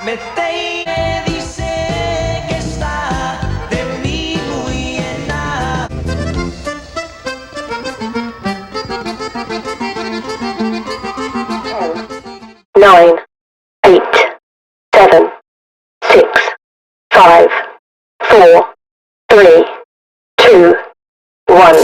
Me dice que está de mí muy llena. 9, 8, 7, 6, 5, 4, 3, 2, 1.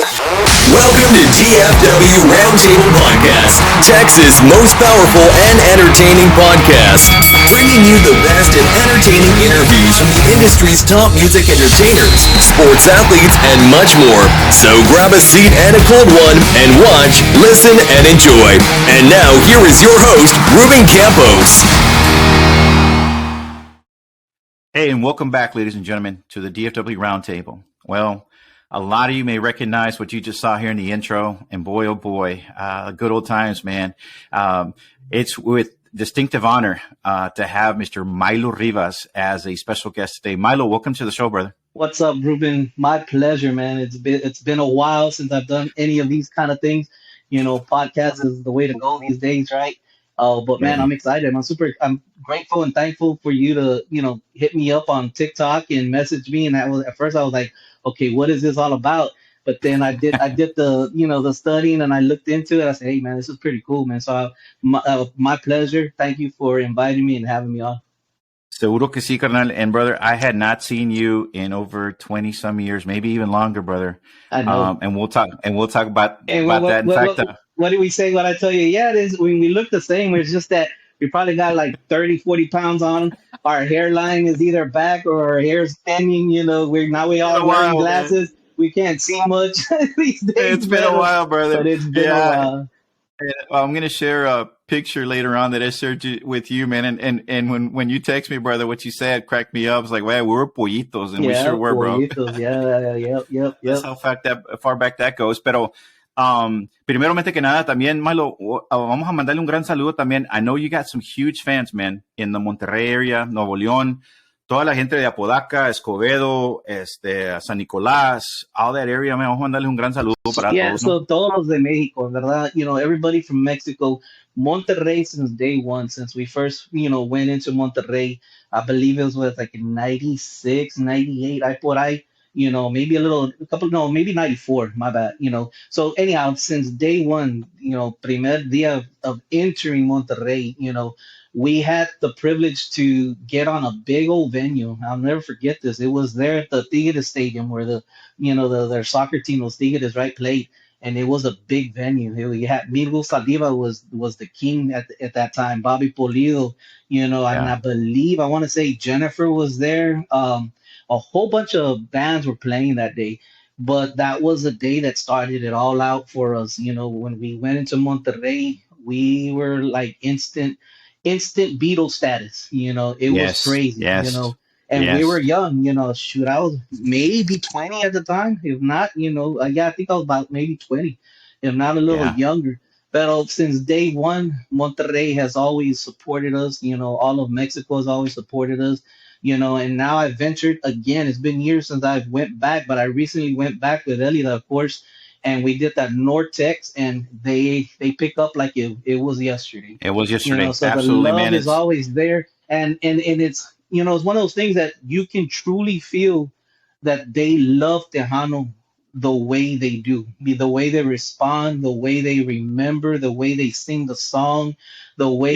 Welcome to DFW Roundtable Podcast, Texas' most powerful and entertaining podcast, bringing you the best and entertaining interviews from the industry's top music entertainers, sports athletes, and much more. So grab a seat and a cold one and watch, listen, and enjoy. And now, here is your host, Ruben Campos. Hey, and welcome back, ladies and gentlemen, to the DFW Roundtable. Well, a lot of you may recognize what you just saw here in the intro, and boy, oh boy, good old times, man. It's with distinctive honor to have Mr. Milo Rivas as a special guest today. Milo, welcome to the show, brother. What's up, Ruben? My pleasure, man. It's been a while since I've done any of these kind of things. You know, podcast is the way to go these days, right? But man, I'm excited. I'm grateful and thankful for you to, hit me up on TikTok and message me. And at first I was like, okay, what is this all about? But then I did the, the studying and I looked into it. I said, hey man, this is pretty cool, man. So my pleasure. Thank you for inviting me and having me on. Seguro que sí, carnal. And brother, I had not seen you in over 20 some years, maybe even longer, brother. I know. And we'll talk about that. In fact, what did we say? What I tell you? Yeah, it is. When we look the same, it's just that we probably got like 30, 40 pounds on. Our hairline is either back or our hair's thinning. We all wearing glasses. Man. We can't see much these days. It's been a while, brother. But it's been a while. I'm going to share a picture later on that I shared with you, man. And when you text me, brother, what you said cracked me up. It's like, well, we were pollitos, and we sure were, bro. Yep. That's how far back that goes. Pero primeramente que nada, también, Milo, vamos a mandarle un gran saludo también. I know you got some huge fans, man, in the Monterrey area, Nuevo León. Toda la gente de Apodaca, Escobedo, San Nicolás, all that area, man, vamos a mandarles un gran saludo para todos. So todos los de México, ¿verdad? Everybody from Mexico, Monterrey since day one, since we first, went into Monterrey, I believe it was like in 96, 98, maybe maybe 94, my bad, So anyhow, since day one, primer día of entering Monterrey, we had the privilege to get on a big old venue. I'll never forget this. It was there at the Tigres Stadium where their soccer team, los Tigres, right, played. And it was a big venue. We had Milo Saliva was the king at that time. Bobby Polido, and I want to say Jennifer was there. A whole bunch of bands were playing that day. But that was the day that started it all out for us. When we went into Monterrey, we were like instant Beatle status. It was crazy. And we were young. Shoot, I was maybe 20 at the time. If not, I think I was about maybe 20, if not a little younger. But since day one, Monterrey has always supported us. All of Mexico has always supported us. And now I've ventured again. It's been years since I went back, but I recently went back with Elida, of course. And we did that Nortex, and they pick up like it was yesterday. It was yesterday. So absolutely, the love man. is always there, and it's it's one of those things that you can truly feel that they love Tejano the way they do, the way they respond, the way they remember, the way they sing the song, the way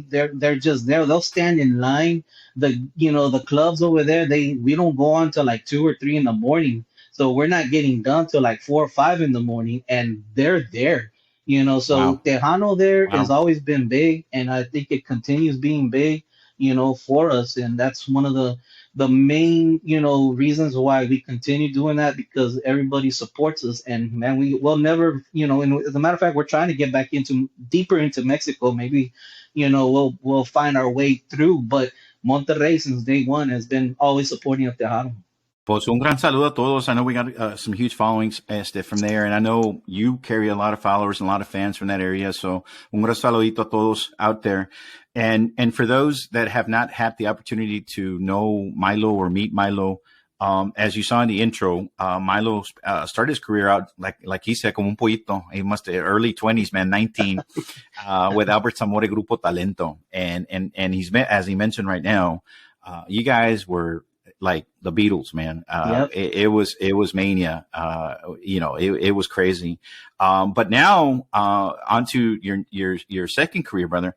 they're just there. They'll stand in line. The clubs over there, we don't go on till like 2 or 3 in the morning. So we're not getting done till like 4 or 5 in the morning, and they're there, So Tejano there has always been big, and I think it continues being big, for us. And that's one of the main, reasons why we continue doing that, because everybody supports us. And man, will never, and as a matter of fact, we're trying to get back deeper into Mexico. Maybe, we'll find our way through. But Monterrey since day one has been always supporting of Tejano. Pues un gran saludo a todos. I know we got some huge followings from there, and I know you carry a lot of followers and a lot of fans from that area. So un gran saludito a todos out there. And for those that have not had the opportunity to know Milo or meet Milo, as you saw in the intro, Milo started his career out like he said, como un pollito. He must have early 20s, man, 19, with Albert Zamora Grupo Talento, and he's met, as he mentioned right now. You guys were like the Beatles, man. Yep. It was mania. It was crazy. But now, onto your second career, brother.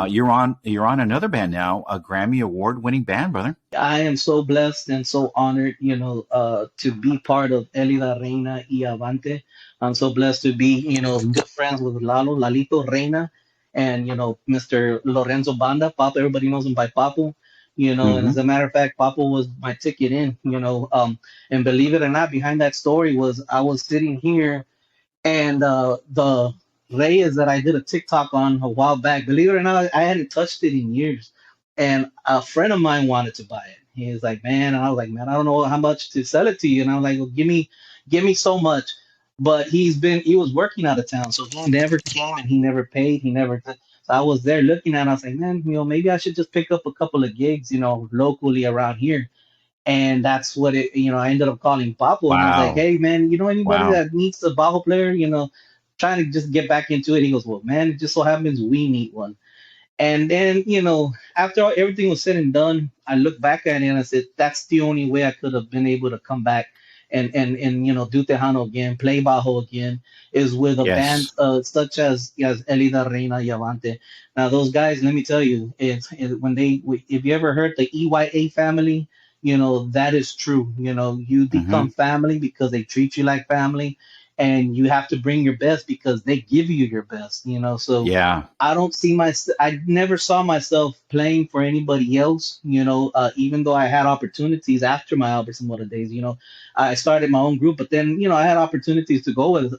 You're on another band now, a Grammy award-winning band, brother. I am so blessed and so honored, to be part of Elida Y Avante. I'm so blessed to be, good friends with Lalito Reina, and, Mr. Lorenzo Banda, Papa. Everybody knows him by Papo, and Mm-hmm. as a matter of fact, Papo was my ticket in, and believe it or not, behind that story was I was sitting here, and the Reyes that I did a TikTok on a while back, believe it or not, I hadn't touched it in years. And a friend of mine wanted to buy it. He was like, man, and I was like, man, I don't know how much to sell it to you. And I was like, well, give me so much. But he was working out of town, so he never came and he never paid. He never. So I was there looking at it. I was like, man, maybe I should just pick up a couple of gigs, locally around here. And that's what I ended up calling Papo, and I was like, Wow. hey man, anybody Wow. that needs a bajo player, trying to just get back into it. He goes, well, man, it just so happens we need one. And then, after everything was said and done, I look back at it and I said, that's the only way I could have been able to come back and do Tejano again, play bajo again, is with a band Yes. such as Elida Y Avante. Now, those guys, let me tell you, if you ever heard the EYA family, that is true. You Mm-hmm. become family because they treat you like family, and you have to bring your best because they give you your best. So Yeah. I never saw myself playing for anybody else, even though I had opportunities after my Albert Zamora days. I started my own group, but then, I had opportunities to go with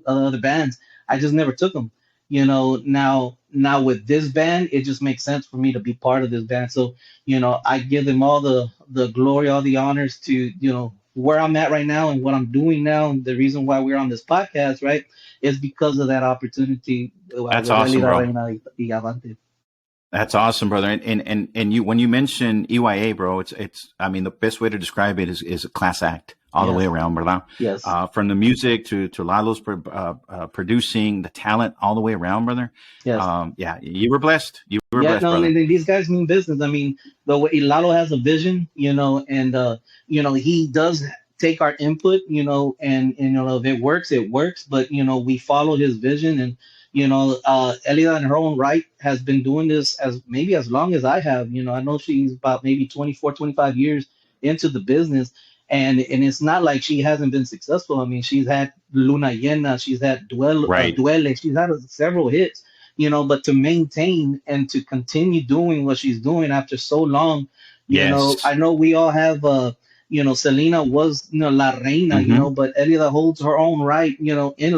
other bands. I just never took them. Now with this band, it just makes sense for me to be part of this band. So, I give them all the glory, all the honors to, where I'm at right now and what I'm doing now. And the reason why we're on this podcast, right, is because of that opportunity That's with awesome, Elida bro. Reina y Avante. That's awesome, brother. And you, when you mention EYA, bro, I mean, the best way to describe it is a class act all the way Yes, around, brother. yes. From the music to Lalo's producing, the talent all the way around, brother. Yes. Yeah, you were blessed. You were Yeah, blessed, no, brother. and these guys mean business. I mean, the way Lalo has a vision, and he does take our input, and if it works, it works. But we follow his vision, and Elida in her own right has been doing this as long as I have. I know she's about maybe 24, 25 years into the business, and it's not like she hasn't been successful. I mean, she's had Luna Llena, she's had Right. Duele, she's had several hits, but to maintain and to continue doing what she's doing after so long, Yes. I know we all have, Selena was, La Reina, Mm-hmm. but Elida holds her own right, in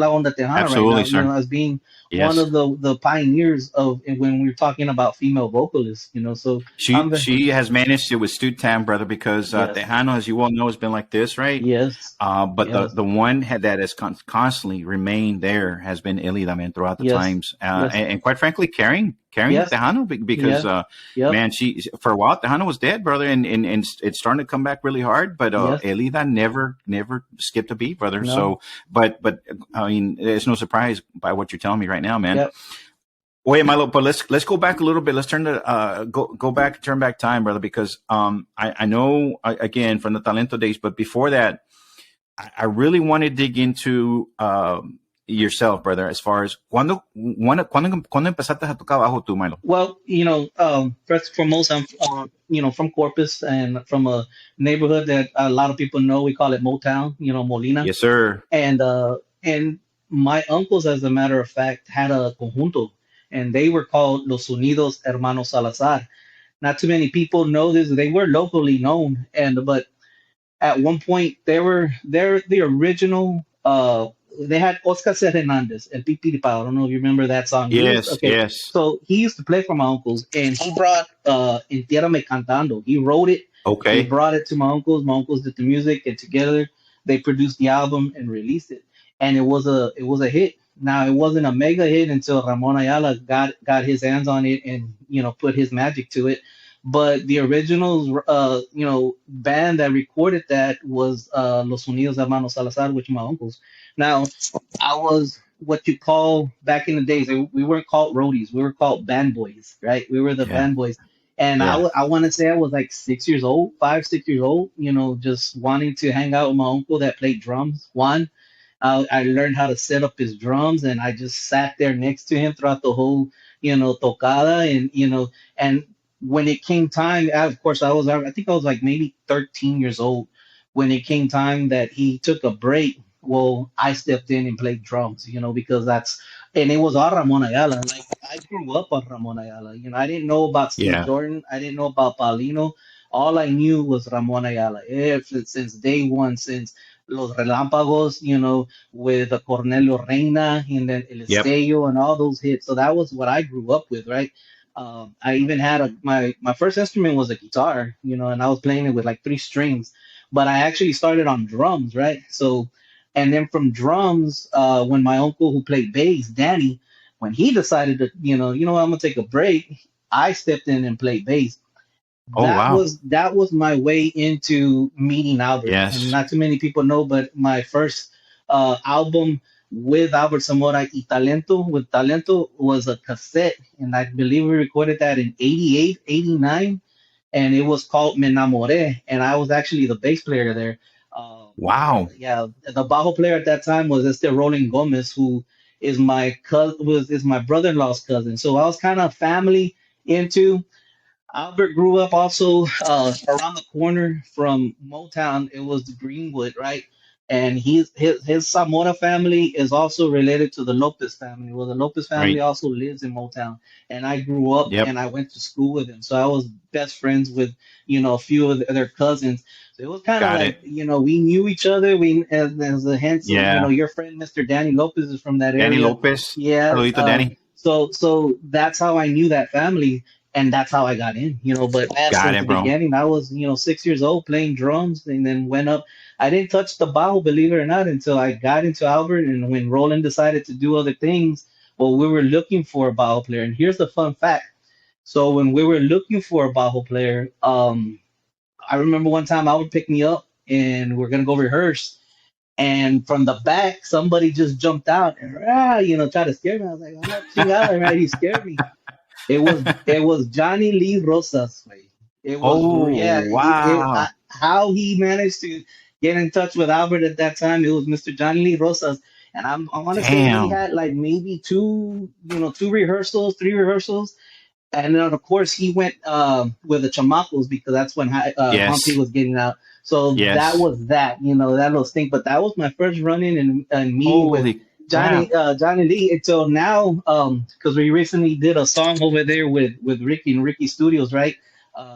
La Onda Tejana right Absolutely, now, sir. as being one Yes. of the pioneers of when we're talking about female vocalists, so She I'm the, she has managed it with Stu Tam, brother, because yes, Tejano, as you well know, has been like this, right? yes, But yes, the one that has constantly remained there has been Elida, man, throughout the yes, times, yes, and quite frankly, carrying the yes, Tejano because, yeah, yep, man, she for a while Tejano was dead, brother, and it's starting to come back really hard. But yes, Elida never skipped a beat, brother. no, So, but I mean, it's no surprise by what you're telling me right now, man. yep, Wait, Milo, but let's go back a little bit. Let's turn back time, brother, because I know again from the Talento days, but before that, I really want to dig into yourself, brother, as far as cuando empezaste a tocar bajo tú, Milo. Well, first and foremost, I'm from Corpus and from a neighborhood that a lot of people know. We call it Motown, Molina, Yes, sir. and my uncles, as a matter of fact, had a conjunto, and they were called Los Unidos Hermanos Salazar. Not too many people know this. They were locally known, but at one point they're the original they had Oscar C. Hernandez and Pipi Pao. I don't know if you remember that song. Yes, Okay. yes. So he used to play for my uncles, and he brought Entiérrame Cantando. He wrote it, he Okay. brought it to my uncles. My uncles did the music, and together they produced the album and released it. And it was a hit. Now it wasn't a mega hit until Ramon Ayala got his hands on it and put his magic to it. but the original, band that recorded that was Los Unidos de Hermanos Salazar, which are my uncles. Now, I was what you call back in the days. We weren't called roadies. We were called band boys, right? We were the Yeah. band boys. And Yeah. I want to say I was like 6 years old, 5, 6 years old, just wanting to hang out with my uncle that played drums. I learned how to set up his drums, and I just sat there next to him throughout the whole, tocada, and when it came time, of course, I think I was like maybe 13 years old. When it came time that he took a break, well, I stepped in and played drums, because and it was all Ramon Ayala. Like, I grew up on Ramon Ayala. I didn't know about Steve Yeah. Jordan. I didn't know about Paulino. All I knew was Ramon Ayala. Since day one, since Los Relámpagos, with the Cornelio Reina and then El Yep. Estello and all those hits. So that was what I grew up with, right? I even had my first instrument was a guitar, and I was playing it with like 3 strings, but I actually started on drums, right? So, and then from drums, when my uncle who played bass, Danny, when he decided to, what, I'm gonna take a break, I stepped in and played bass. Oh, that wow. was that was my way into meeting Albert. And Yes. not too many people know, but my first album with Albert Zamora Y Talento, with Talento, was a cassette, and I believe we recorded that in 88, 89, and it was called Me Enamoré, and I was actually the bass player there. Wow. Yeah, the bajo player at that time was Este Rolling Gomez, who is my is my brother-in-law's cousin. So I was kind of family into. Albert grew up also around the corner from Motown. It was Greenwood, right? And his Zamora family is also related to the Lopez family. Well, the Lopez family Right. also lives in Motown. And I grew up Yep. and I went to school with him. So I was best friends with, a few of their cousins. So it was kind of Got like, it. We knew each other. We, as a hence, Yeah. your friend, Mr. Danny Lopez, is from that Danny area. Lopez. Yeah. Saludito, Danny. So that's how I knew that family, and that's how I got in, But Got since it, the bro. beginning, I was, 6 years old playing drums, and then went up. I didn't touch the bow, believe it or not, until I got into Albert. And when Roland decided to do other things, well, we were looking for a bow player. And here's the fun fact. So when we were looking for a bow player, I remember one time Albert picked me up, and we're gonna go rehearse. And from the back, somebody just jumped out and tried to scare me. I was like, I'm not chingada, right? He scared me. It was Johnny Lee Rosas. Way. It was Oh, wow. how he managed to get in touch with Albert at that time. It was Mr. Johnny Lee Rosas, and I want to say we Damn. had like maybe two rehearsals, 3 rehearsals, and then of course he went with the Chamacos, because that's when Yes. Humpty was getting out. So that Yes. was that little thing. But that was my first run-in and meeting with Holy crap. Johnny Lee until now, because we recently did a song over there with Ricky and Ricky Studios, right,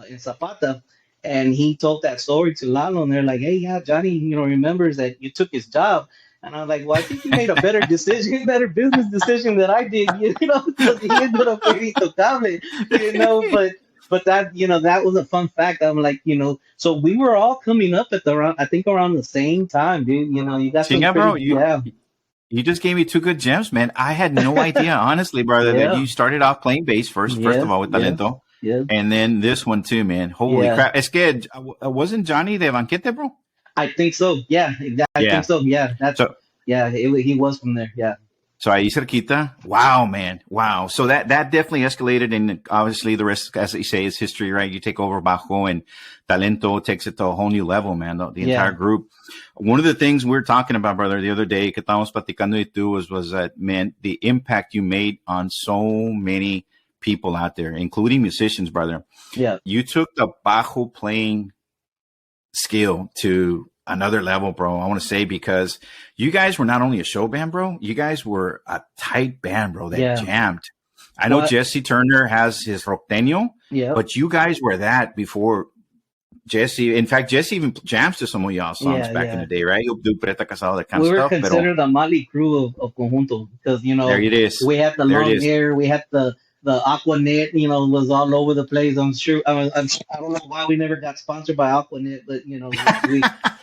in Zapata, and he told that story to Lalo, and they're like, hey, yeah, Johnny, remembers that you took his job. And I was like, well, I think you made a better decision, better business decision than I did, because he ended up getting Tocable, but that was a fun fact. I'm like, so we were all coming up at I think around the same time, dude. You got some Chinga, bro. pretty, yeah, You just gave me two good gems, man. I had no idea, honestly, brother, that yeah, you started off playing bass first yeah, of all, with yeah, Talento. yeah, And then this one too, man. Holy yeah. crap. Es que wasn't Johnny de Banquete, bro? I think so. Yeah, I Yeah. think so. Yeah, So he was from there. Yeah. So ahí cerquita. Wow, man. Wow. So that definitely escalated, and obviously the rest, as you say, is history, right? You take over Bajo, and Talento takes it to a whole new level, man. The entire group. One of the things we were talking about, brother, the other day, que estábamos platicando y tú, was that, man, the impact you made on so many people out there, including musicians, brother. Yeah. You took the Bajo playing skill to another level, bro. I want to say, because you guys were not only a show band, bro, you guys were a tight band, bro, that jammed. I know Jesse Turner has his Rockteño, but you guys were that before Jesse. In fact, Jesse even jams to some of y'all's songs back in the day, right? He'll do Preta Casado, that kind of stuff. We were considered the Motley Crew of Conjunto, because, there it is. We had the long hair, we had the Aquanet, was all over the place. I'm sure. I don't know why we never got sponsored by Aquanet, but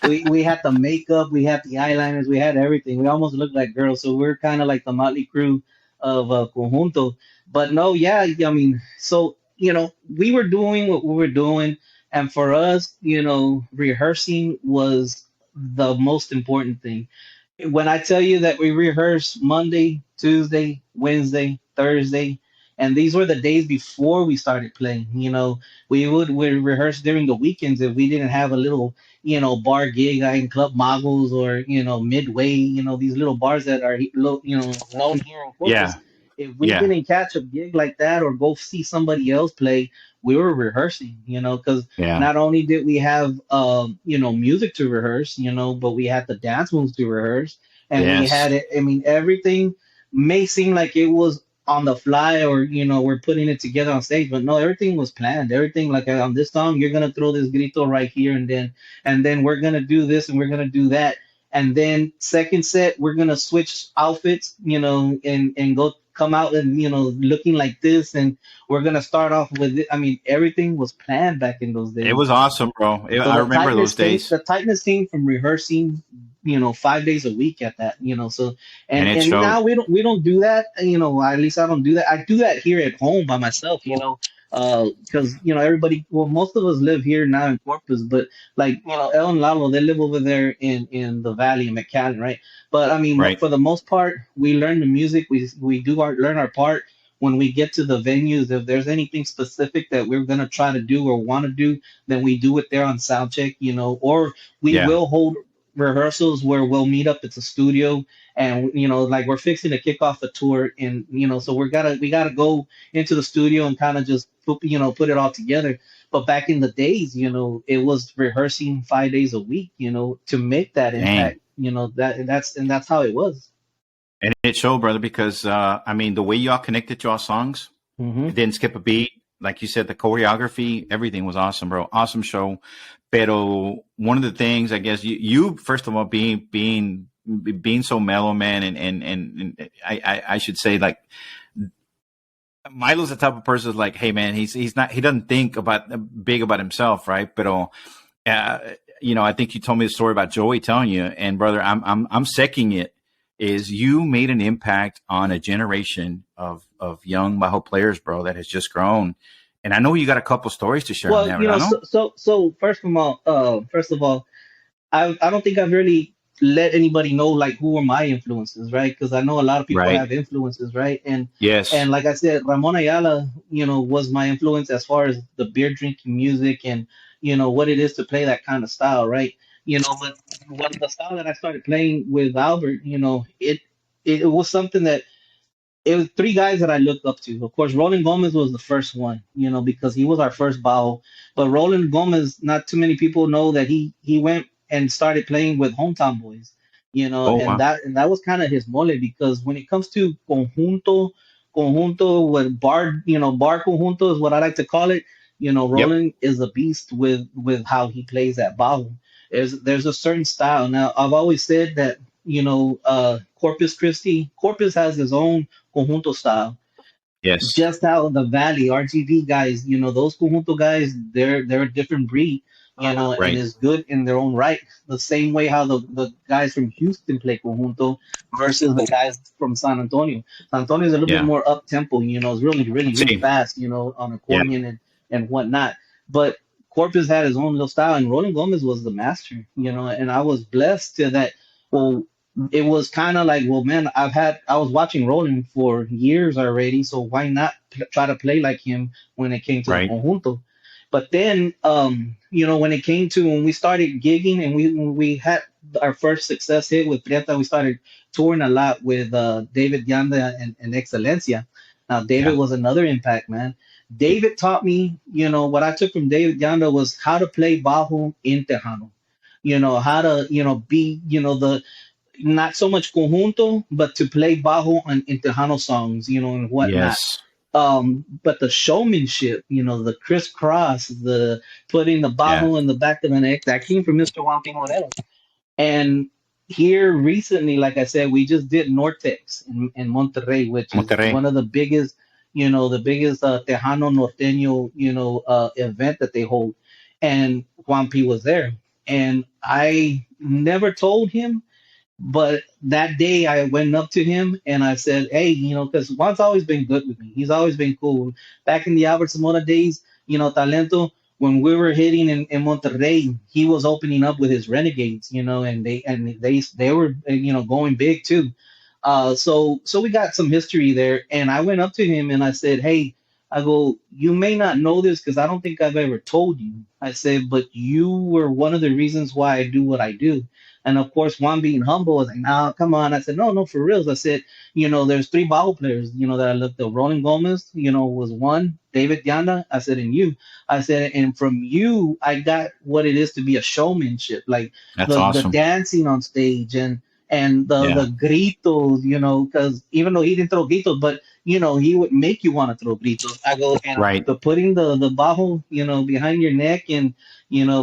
we had the makeup, we had the eyeliners, we had everything. We almost looked like girls, so we're kind of like the Motley Crew of Conjunto. But no, yeah, I mean, so we were doing what we were doing, and for us, rehearsing was the most important thing. When I tell you that we rehearsed Monday, Tuesday, Wednesday, Thursday, and these were the days before we started playing. We rehearse during the weekends if we didn't have a little, bar gig in Club Magos or Midway, these little bars that are known here in Corpus. Yeah. If we Yeah. didn't catch a gig like that or go see somebody else play, we were rehearsing, because Yeah. not only did we have music to rehearse, but we had the dance moves to rehearse, and we Yes. had it. I mean, everything may seem like it was on the fly, or we're putting it together on stage, but no, everything was planned. Everything, like, on this song you're gonna throw this grito right here, and then we're gonna do this and we're gonna do that, and then second set we're gonna switch outfits, and go come out and looking like this, and we're gonna start off with it. I mean, everything was planned back in those It days. was awesome, bro. So I remember those days, the tightness came from rehearsing, 5 days a week at that, so, and and it and showed. now we don't do that, at least I don't do that. I do that here at home by myself, because everybody, well, most of us live here now in Corpus, but like, El and Lalo, they live over there in the valley in McAllen, right? But I mean, Right. for the most part, we learn the music, we do learn our part. When we get to the venues, if there's anything specific that we're gonna try to do or want to do, then we do it there on sound check, or we Yeah. will hold rehearsals where we'll meet up at the studio, and like, we're fixing to kick off the tour, and so we gotta go into the studio and kind of just put it all together. But back in the days, it was rehearsing 5 days a week, to make that Dang. impact, that's how it was. And it showed, brother, because I mean, the way y'all connected to our songs, Hmm. it didn't skip a beat. Like you said, the choreography, everything was awesome, bro. Awesome show. Pero one of the things, I guess, you first of all being so mellow, man, and I should say, like, Milo's the type of person that's like, hey, man, he doesn't think big about himself, right? But I think you told me the story about Joey telling you, and brother, I'm seconding it. Is you made an impact on a generation of young Bajo players, bro, that has just grown. And I know you got a couple stories to share on Well, that, Rano. so first of all, I don't think I've really let anybody know, like, who are my influences, right? Because I know a lot of people Right. have influences, right? And Yes. like I said, Ramon Ayala, was my influence as far as the beer drinking music, and what it is to play that kind of style, right? But when the style that I started playing with Albert, it was something that, it was three guys that I looked up to. Of course, Roland Gomez was the first one, because he was our first bow. But Roland Gomez, not too many people know that he went and started playing with Hometown Boys, Oh, and wow. that was kind of his mole, because when it comes to conjunto with bar, bar conjunto is what I like to call it. Yep. Roland is a beast with how he plays that bow. There's a certain style. Now, I've always said that, Corpus has his own conjunto style. Yes. Just out of the valley, RGB guys, those conjunto guys, they're a different breed, and Right. is good in their own right. The same way how the guys from Houston play conjunto versus the guys from San Antonio. San Antonio is a little bit Yeah. more up tempo, it's really, really, really See. fast, on Yeah. accordion and whatnot. But Corpus had his own little style, and Roland Gomez was the master, and I was blessed to that. Well, it was kind of like, well, man, I was watching Roland for years already, so why not try to play like him when it came to the Right. conjunto? But then, when we started gigging, and we had our first success hit with Prieta, we started touring a lot with David Yanda and Excelencia. Now, David Yeah. was another impact, man. David taught me, what I took from David Yanda was how to play bajo in Tejano. How to, be, the not so much conjunto, but to play bajo in Tejano songs, and whatnot. Yes. But the showmanship, the crisscross, the putting the Yeah. bajo in the back of the neck, that came from Mr. Juan P. Moreno. And here recently, like I said, we just did Nortex in Monterrey, which is Monterrey. one of the biggest, Tejano Norteño, event that they hold. And Juan P was there. And I never told him, But that day I went up to him and I said, hey, because Juan's always been good with me. He's always been cool. Back in the Albert Zamora days, Talento, when we were hitting in Monterrey, he was opening up with his Renegades, and they were going big too. So we got some history there, and I went up to him and I said, "Hey, I go, you may not know this because I don't think I've ever told you." I said, "But you were one of the reasons why I do what I do." And of course, Juan being humble was like, "Nah, come on." I said, "No, no, for reals." I said, there's three Bible players, that I looked at. Roland Gomez, was one. David Yanda. I said, and you. I said, and from you, I got what it is to be a showmanship, like That's the awesome. dancing on stage and the Yeah. gritos, because even though he didn't throw gritos, but he would make you want to throw gritos. I go and Right. the putting the bajo, behind your neck and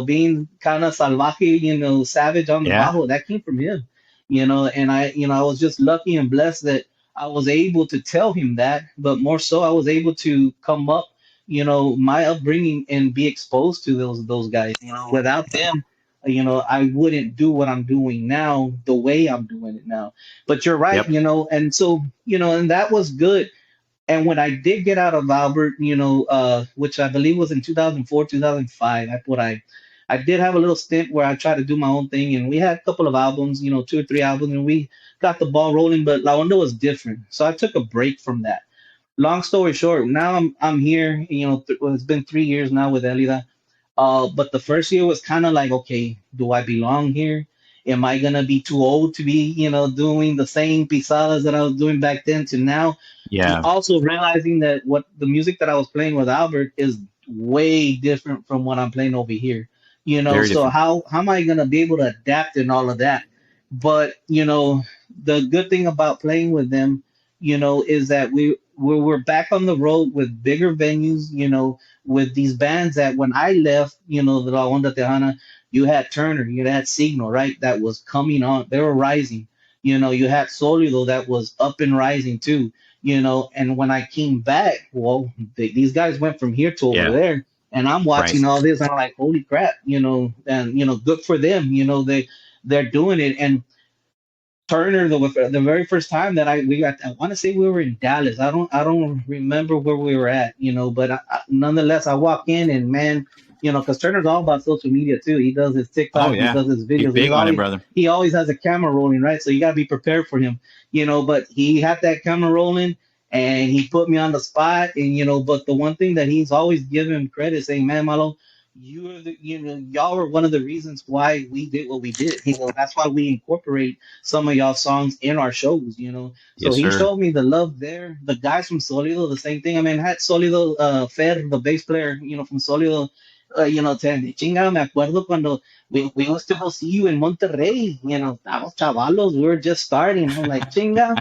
being kind of salvaje, savage on the Yeah. bajo, that came from him, and I was just lucky and blessed that I was able to tell him that, but more so I was able to come up, my upbringing and be exposed to those guys. Without them, I wouldn't do what I'm doing now the way I'm doing it now. But you're right, Yep. and so, and that was good. And when I did get out of Albert, which I believe was in 2004, 2005, I did have a little stint where I tried to do my own thing, and we had a couple of albums, two or three albums, and we got the ball rolling. But La Onda was different, so I took a break from that. Long story short, now I'm here. Well, it's been 3 years now with Elida. But the first year was kind of like, okay, do I belong here? Am I gonna be too old to be, doing the same pisadas that I was doing back then to now? And Yeah. also realizing that what the music that I was playing with Albert is way different from what I'm playing over here. Very So different. how am I gonna be able to adapt and all of that? But the good thing about playing with them, is that we're back on the road with bigger venues, with these bands that when I left, the La Onda Tejana, you had Turner, you had Signal, right? That was coming on. They were rising. You had Solido that was up and rising too. And when I came back, well, these guys went from here to over Yeah. there. And I'm Right. watching all this. I'm like, holy crap, and good for them. They're doing it. And Turner, the very first time that we got, I want to say we were in Dallas. I don't remember where we were at, but nonetheless, I walk in and man, because Turner's all about social media too. He does his Oh TikTok, he yeah. does his He's videos. big on it, brother. He always has a camera rolling, right? So you gotta be prepared for him, But he had that camera rolling, and he put me on the spot, and But the one thing that he's always given credit, saying, "Man, Malo, y'all were one of the reasons why we did what we did. That's why we incorporate some of y'all songs in our shows, So Yes, he sir. showed me the love there. The guys from Solido, the same thing. I mean, I had Solido, Fer, the bass player, from Solido, saying, chinga, me acuerdo cuando we used to go see you in Monterrey, estábamos chavalos, we were just starting. I'm like, chinga,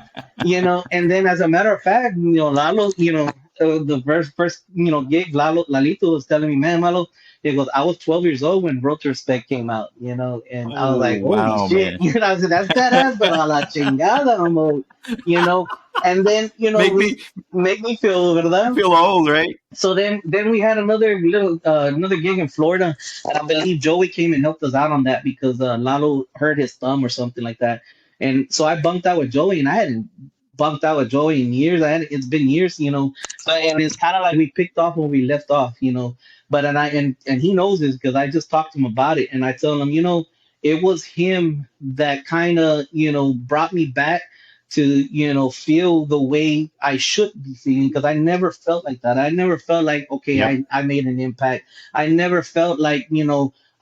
and then as a matter of fact, Lalo, the first, gig, Lalito was telling me, man, Malo, he goes, I was 12 years old when Road to Respect came out, and I was Oh like, holy wow, shit, man. I said, that's badass, but a la chingada, you know, and then, Make we me make me feel, ¿verdad? feel old, right? So then we had another gig in Florida, and I believe Joey came and helped us out on that because Lalo hurt his thumb or something like that, and so I bunked out with Joey, and I hadn't bunked out with Joey in years. It's been years, So and it's kind of like we picked off when we left off, But and he knows this because I just talked to him about it, and I tell him, it was him that kind of brought me back to feel the way I should be feeling because I never felt like that. I never felt like okay, Yep. I made an impact. I never felt like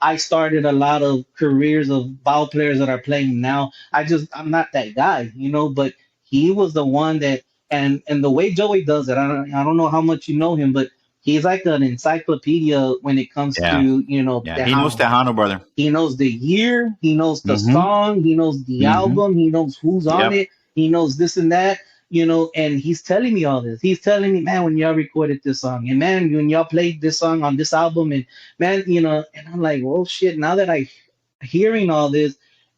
I started a lot of careers of ball players that are playing now. I'm not that guy, But he was the one that and the way Joey does it. I don't know how much you know him, but he's like an encyclopedia when it comes to Yeah. Yeah. He knows Tejano. Tejano, brother. He knows the year, he knows the Mm-hmm. song, he knows the Mm-hmm. album, he knows who's on Yep. it, he knows this and that, and he's telling me all this. He's telling me, man, when y'all recorded this song, and man, when y'all played this song on this album, and man, and I'm like, well, shit, now that I hearing all this,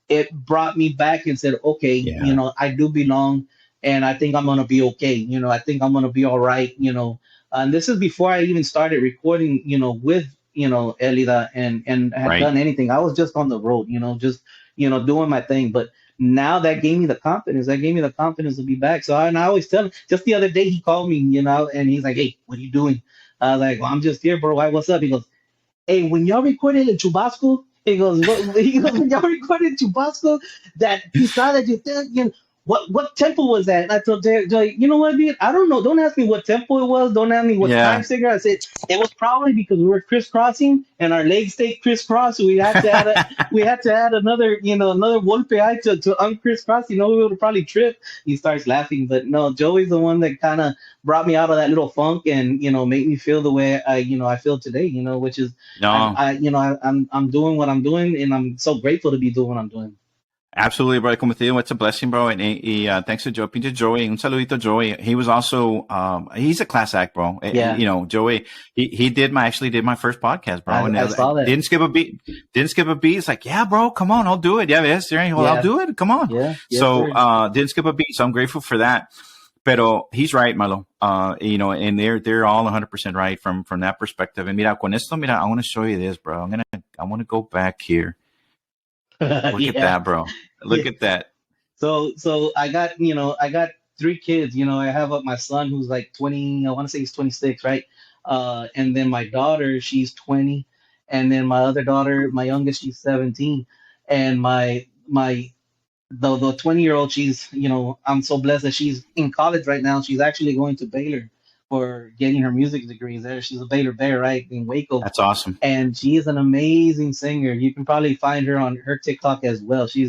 it brought me back and said, okay, Yeah. I do belong, and I think I'm gonna be okay. I think I'm gonna be all right. And this is before I even started recording, with Elida and had Right. done anything. I was just on the road, just doing my thing. But now that gave me the confidence. That gave me the confidence to be back. So and I always tell him. Just the other day, he called me, and he's like, "Hey, what are you doing?" I was like, "Well, I'm just here, bro. Why? What's up?" He goes, "Hey, when y'all recorded in Chubasco," he goes, he goes, "When y'all recorded in Chubasco, that pisada you did, what tempo was that?" And I told Jay, "You know what, dude? I don't know. Don't ask me what tempo it was. Don't ask me what time Yeah. singer." I said it was probably because we were crisscrossing and our legs stayed crisscrossed. So we had to add another, another golpe to uncrisscross. We would have probably tripped. He starts laughing, but no, Joey's the one that kind of brought me out of that little funk and made me feel the way I feel today. Which is No. I'm doing what I'm doing, and I'm so grateful to be doing what I'm doing. Absolutely, brother. Como te digo, it's a blessing, bro. And thanks to Joe, pinche Joey. Un saludito, Joey. He was also, he's a class act, bro. Yeah. Joey, he actually did my first podcast, bro. I saw that. Didn't skip a beat. It's like, yeah, bro, come on, I'll do it. Yeah, yes, I'll do it. Come on. Yeah. Yes, So, sir. didn't skip a beat. So I'm grateful for that. Pero he's right, Milo. And they're all 100% right from that perspective. And mira, con esto, I want to show you this, bro. I want to go back here. Look at that, bro. Look at that. So I got three kids. I have my son who's like 20. I want to say he's 26, right? And then my daughter, she's 20, and then my other daughter, my youngest, she's 17, and my the 20-year-old, she's I'm so blessed that she's in college right now. She's actually going to Baylor for getting her music degrees there. She's a Baylor Bear, right, in Waco. That's awesome. And she is an amazing singer. You can probably find her on her TikTok as well. She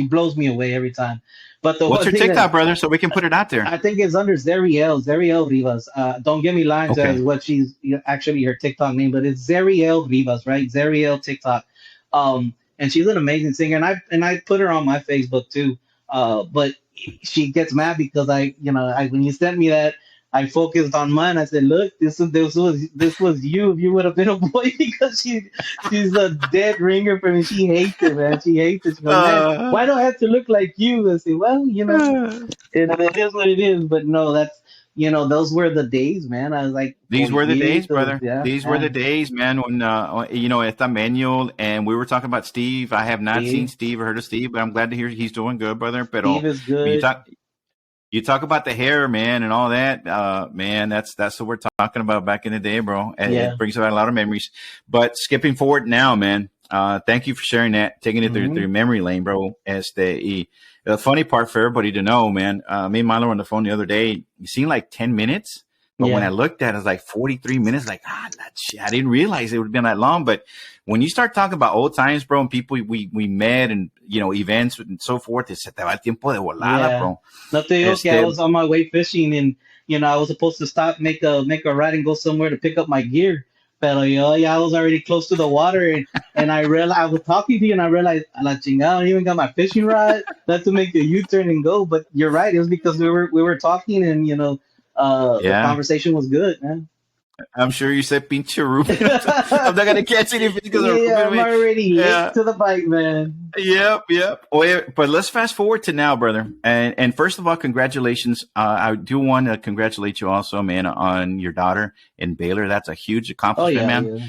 blows me away every time. But what's her TikTok, brother, so we can put it out there? I think it's under Zeriel Rivas. Don't get me lying to what she's actually her TikTok name, but it's Zeriel Rivas, right? Zeriel TikTok. And she's an amazing singer, and I put her on my Facebook too. But she gets mad because when you sent me that, I focused on mine. I said, "Look, this was you if you would have been a boy," because she's a dead ringer for me. She hates it, man. She hates it. She goes, "Man, why do I have to look like you?" I say, "Well, it is what it is." But no, that's those were the days, man. I was like, these were the days, brother. Yeah, these were the days, man. When Eta Manuel, and we were talking about Steve. I have not seen Steve or heard of Steve, but I'm glad to hear he's doing good, brother. Pero Steve is good. You talk about the hair, man, and all that, man. That's what we're talking about back in the day, bro. And it brings about a lot of memories. But skipping forward now, man. Thank you for sharing that, taking it through memory lane, bro. The funny part for everybody to know, man. Me and Milo were on the phone the other day. It seemed like 10 minutes. But when I looked at it, it was like 43 minutes. Like, that shit. I didn't realize it would have been that long. But when you start talking about old times, bro, and people we met and, events and so forth, se te va el tiempo de volada, bro. No te digo que I was on my way fishing and, I was supposed to stop, make a ride and go somewhere to pick up my gear. Pero I was already close to the water and I realized, I was talking to you and I realized, la chingada, I don't even got my fishing rod. That's to make a U-turn and go. But you're right. It was because we were talking and, the conversation was good, man. I'm sure you said pinche Ruben. I'm not gonna catch any fish because I'm already late to the bite, man. Yep. But let's fast forward to now, brother. And first of all, congratulations. I do want to congratulate you also, man, on your daughter in Baylor. That's a huge accomplishment, man. Yeah.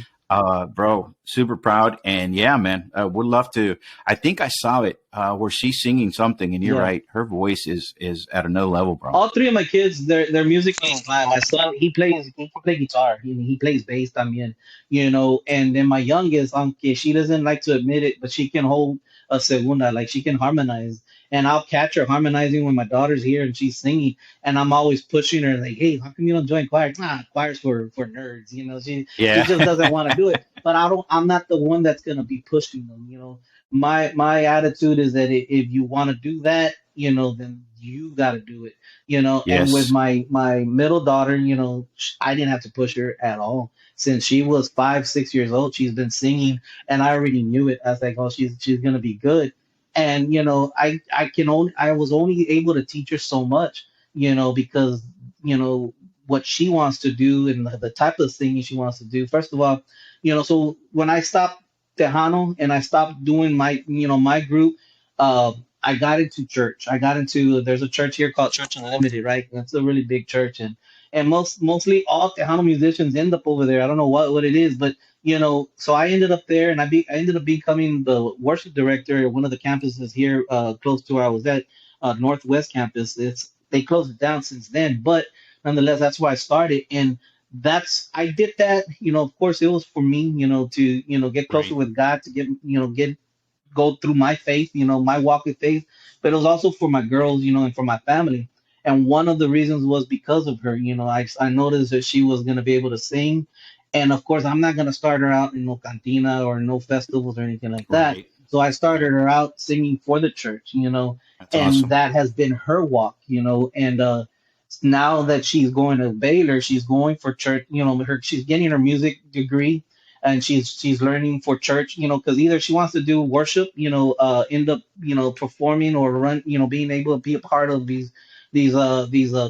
Bro, super proud. And yeah, man, would love to. I think I saw it where she's singing something, and you're right. Her voice is at another level, bro. All three of my kids, their music. My son, he can play guitar. He plays bass también, and then my youngest, aunque she doesn't like to admit it, but she can hold a segunda, like she can harmonize. And I'll catch her harmonizing when my daughter's here and she's singing. And I'm always pushing her like, "Hey, how come you don't join choir?" Choir's for nerds, She just doesn't want to do it. But I'm not the one that's gonna be pushing them, My attitude is that if you want to do that, then you got to do it, Yes. And with my middle daughter, I didn't have to push her at all. Since she was 5-6 years old, she's been singing, and I already knew it. I was like, "Oh, she's gonna be good." And I was only able to teach her so much, because what she wants to do and the type of singing she wants to do. First of all, so when I stopped Tejano and I stopped doing my group, I got into church. There's a church here called Church Unlimited, right? That's a really big church, and mostly all Tejano musicians end up over there. I don't know what it is, but so I ended up there, and I ended up becoming the worship director at one of the campuses here, close to where I was at, Northwest campus. They closed it down since then, but nonetheless, that's where I started, and I did that. Of course, it was for me, to get closer Right. with God, to get go through my faith, my walk with faith, but it was also for my girls, and for my family. And one of the reasons was because of her. I noticed that she was going to be able to sing. And of course, I'm not going to start her out in no cantina or no festivals or anything like that. Right. So I started Right. her out singing for the church, That's and awesome. that has been her walk, and now that she's going to Baylor, she's going for church, she's getting her music degree, and she's learning for church, because either she wants to do worship, end up, performing, or run, being able to be a part of these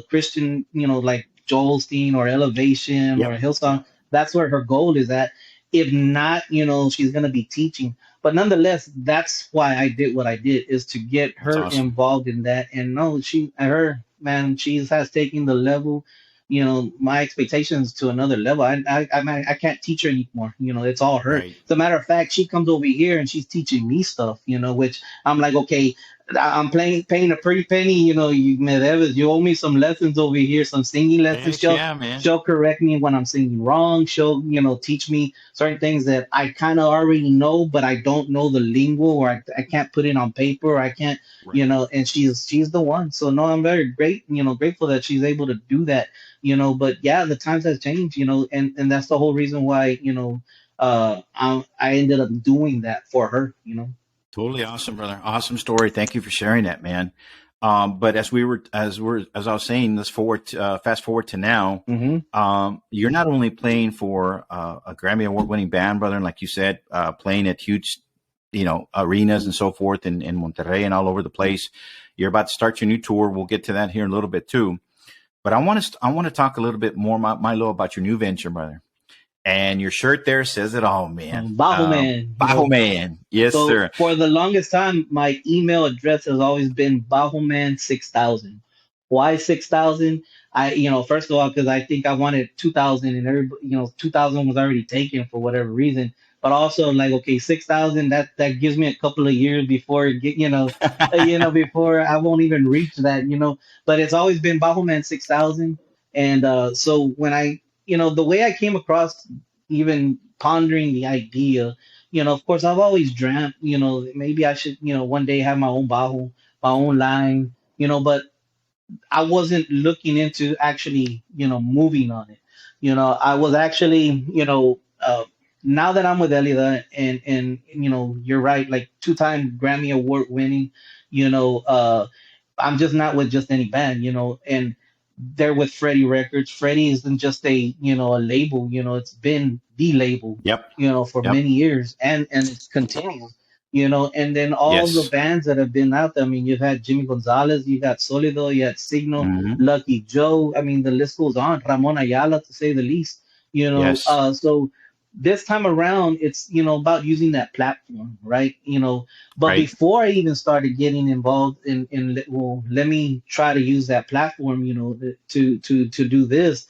Christian, like Joel Osteen or Elevation or Yep. Hillsong. Yep. That's where her goal is at. If not, she's gonna be teaching. But nonetheless, that's why I did what I did, is to get That's her awesome. involved in that. And no, her man, she has taken the level, my expectations to another level. I can't teach her anymore. It's all her. Right. As a matter of fact, she comes over here and she's teaching me stuff. Which I'm like, okay, I'm paying a pretty penny. You me debes. You owe me some lessons over here, some singing lessons. Heck yeah, man. She'll correct me when I'm singing wrong. She'll teach me certain things that I kind of already know, but I don't know the lingo, or I can't put it on paper, or I can't, Right. And she's the one. So no, I'm very grateful that she's able to do that. But yeah, the times has changed. And that's the whole reason why I ended up doing that for her. Totally awesome, brother. Awesome story. Thank you for sharing that, man. But as I was saying, fast forward to now. Mm-hmm. You're not only playing for a Grammy award winning band, brother, and like you said, playing at huge, arenas and so forth in Monterrey and all over the place. You're about to start your new tour. We'll get to that here in a little bit too. But I want to talk a little bit more, Milo, about your new venture, brother. And your shirt there says it all, man. Bajo Man. Bajo Man. Yes, So sir. for the longest time, my email address has always been Bajoman 6000. Why 6000? First of all, because I think I wanted 2000, and everybody, 2000 was already taken for whatever reason. But also, like, okay, 6000, that gives me a couple of years before it get, before I won't even reach that. But it's always been Bajoman 6000. And so when the way I came across, even pondering the idea, of course, I've always dreamt, maybe I should, one day have my own bajo, my own line, but I wasn't looking into actually, moving on it. I was actually, now that I'm with Elida, and you're right, like two-time Grammy Award winning, I'm just not with just any band, and they're with Freddie Records. Freddie isn't just a label, it's been the label, Yep. for Yep. many years, and it continues, and then all the Yes. bands that have been out there. I mean, you've had Jimmy Gonzalez, you got Solido, you had Signo, Hmm. Lucky Joe. I mean, the list goes on. Ramon Ayala, to say the least. Yes. So this time around, it's about using that platform, right? But Right. before I even started getting involved well, let me try to use that platform, to do this.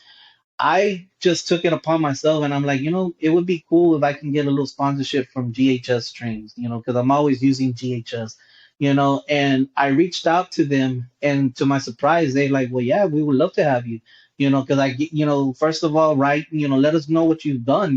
I just took it upon myself, and I'm like, it would be cool if I can get a little sponsorship from GHS Strings, because I'm always using GHS, and I reached out to them, and to my surprise, they like, well, yeah, we would love to have you, because I get, first of all, right, let us know what you've done,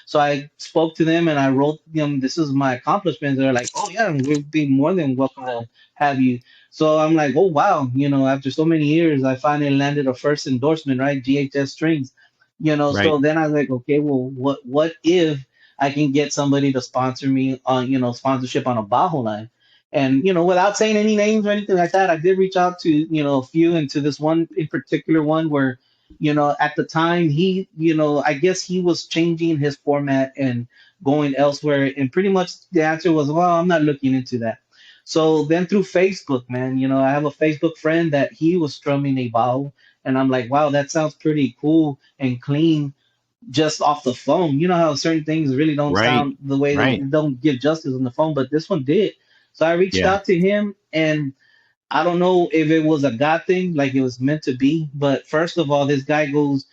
so I spoke to them and I wrote them, this is my accomplishments. They're like, oh yeah, we'd be more than welcome to have you. So I'm like, oh wow, after so many years, I finally landed a first endorsement, right? GHS Strings, Right. So then I was like, okay, well, what if I can get somebody to sponsor me on, sponsorship on a Bajo line? And without saying any names or anything like that, I did reach out to a few, and to this one in particular one where, at the time he, I guess he was changing his format and going elsewhere, and pretty much the answer was, well, I'm not looking into that. So then through Facebook, man, I have a Facebook friend that he was strumming a bow, and I'm like, wow, that sounds pretty cool and clean just off the phone. You know how certain things really don't Right. sound the way Right. they don't give justice on the phone, but this one did. So I reached Yeah. out to him, and I don't know if it was a God thing, like it was meant to be. But first of all, this guy goes,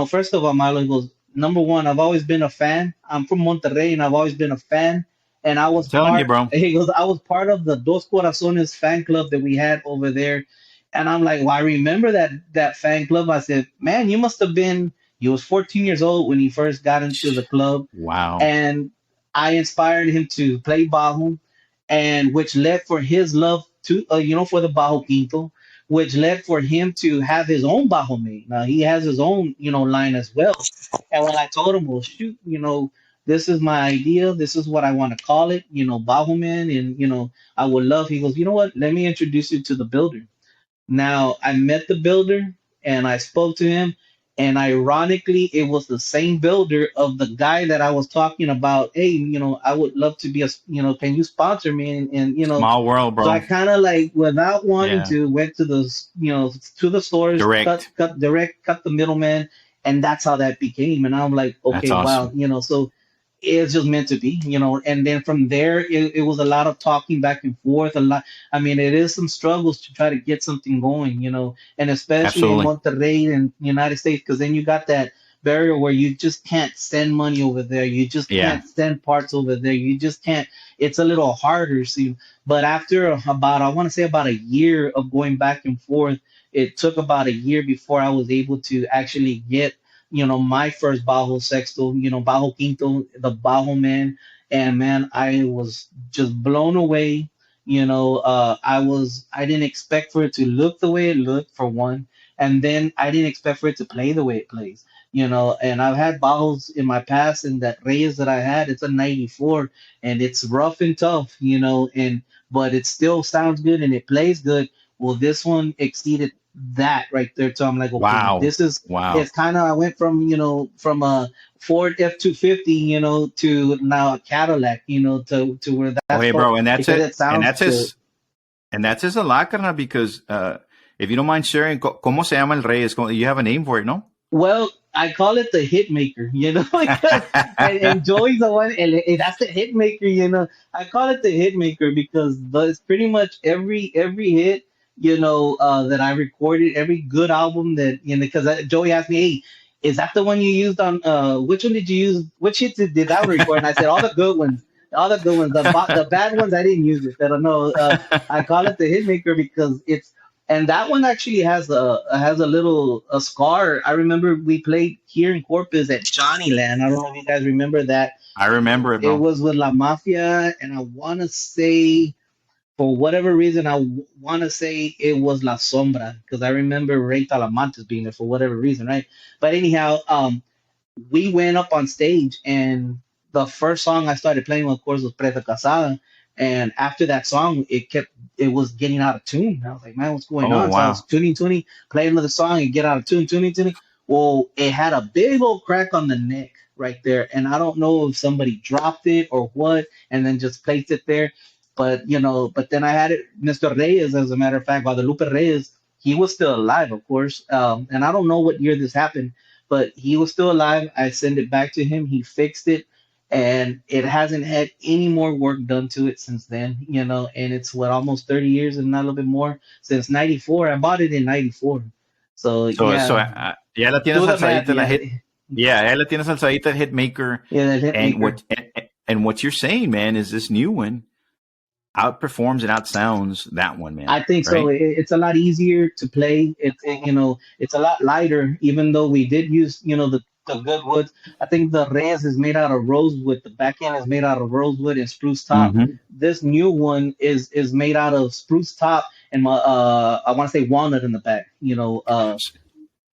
first of all, Milo goes, number one, I've always been a fan. I'm from Monterrey and I've always been a fan. And I I'm was telling you, part, bro. he goes, I was part of the Dos Corazones fan club that we had over there. And I'm like, well, I remember that fan club. I said, man, you must have been, he was 14 years old when he first got into the club, Wow. and I inspired him to play bajo, and which led for his love to for the bajo quinto, which led for him to have his own bajo made. Now he has his own line as well. And when I told him, well, shoot, this is my idea, this is what I want to call it, bajo man, and I would love. He goes, you know what? Let me introduce you to the builder. Now, I met the builder and I spoke to him, and ironically, it was the same builder of the guy that I was talking about. Hey, I would love to be can you sponsor me? And Small world, so I bro. kind of like, without wanting Yeah. to, went to the, to the stores, Direct. cut the middleman, and that's how that became. And I'm like, That's okay, wow, awesome. so it's just meant to be. And then from there, it was a lot of talking back and forth, a lot. I mean, it is some struggles to try to get something going, and especially in Absolutely. Monterrey and United States, because then you got that barrier where you just can't send money over there. You just Yeah. can't send parts over there. You just can't. It's a little harder. See, but after I want to say about a year of going back and forth, it took about a year before I was able to actually get, my first Bajo Sexto, Bajo Quinto, the Bajo man. And man, I was just blown away. I didn't expect for it to look the way it looked, for one. And then I didn't expect for it to play the way it plays. And I've had Bajos in my past, and that Reyes that I had, it's a 94, and it's rough and tough, but it still sounds good and it plays good. Well, this one exceeded that right there. So I'm like, okay, Wow. this is, Wow. it's kind of, I went from a Ford F-250, to now a Cadillac, to where Oh, that's hey, called, bro. And that's because it. it sounds good. And that says a lot, carnal, because if you don't mind sharing, ¿cómo se llama el rey? You have a name for it, no? Well, I call it the hit maker, because and Joey's the one, and that's the hit maker. I call it the hit maker because it's pretty much every hit, that I recorded, every good album that, because Joey asked me, hey, is that the one you used on? Which one did you use? Which hits did that record? And I said all the good ones, all the good ones. The bad ones I didn't use it. I don't know. I call it the hit maker because it's, and that one actually has a little a scar. I remember we played here in Corpus at Johnny Land. I don't know if you guys remember that. I remember it, It bro. was with La Mafia, and I want to say, for whatever reason, I want to say it was La Sombra, because I remember Ray Talamantes being there for whatever reason, right? But anyhow, we went up on stage, and the first song I started playing, of course, was Preta Casada. And after that song, it was getting out of tune. I was like, man, what's going Oh, on? So I was wow. tuning, playing another song and get out of tune, tuning. Well, it had a big old crack on the neck right there. And I don't know if somebody dropped it or what, and then just placed it there. But then I had it, Mr. Reyes, as a matter of fact, Guadalupe Reyes, he was still alive, of course. And I don't know what year this happened, but he was still alive. I sent it back to him. He fixed it, and it hasn't had any more work done to it since then. And it's what, almost 30 years and not a little bit more since 94. I bought it in 94. So So yeah, ya la tienes do the math. alzadita la Yeah, hit. Yeah, ya la tienes alzadita el hit maker. yeah, the hit And maker. what you're saying, man, is this new one outperforms and outsounds that one, man. I think so. Right? It's a lot easier to play. It's a lot lighter, even though we did use, the good woods. I think the Reyes is made out of rosewood. The back end is made out of rosewood and spruce top. Mm-hmm. This new one is made out of spruce top and I want to say walnut in the back.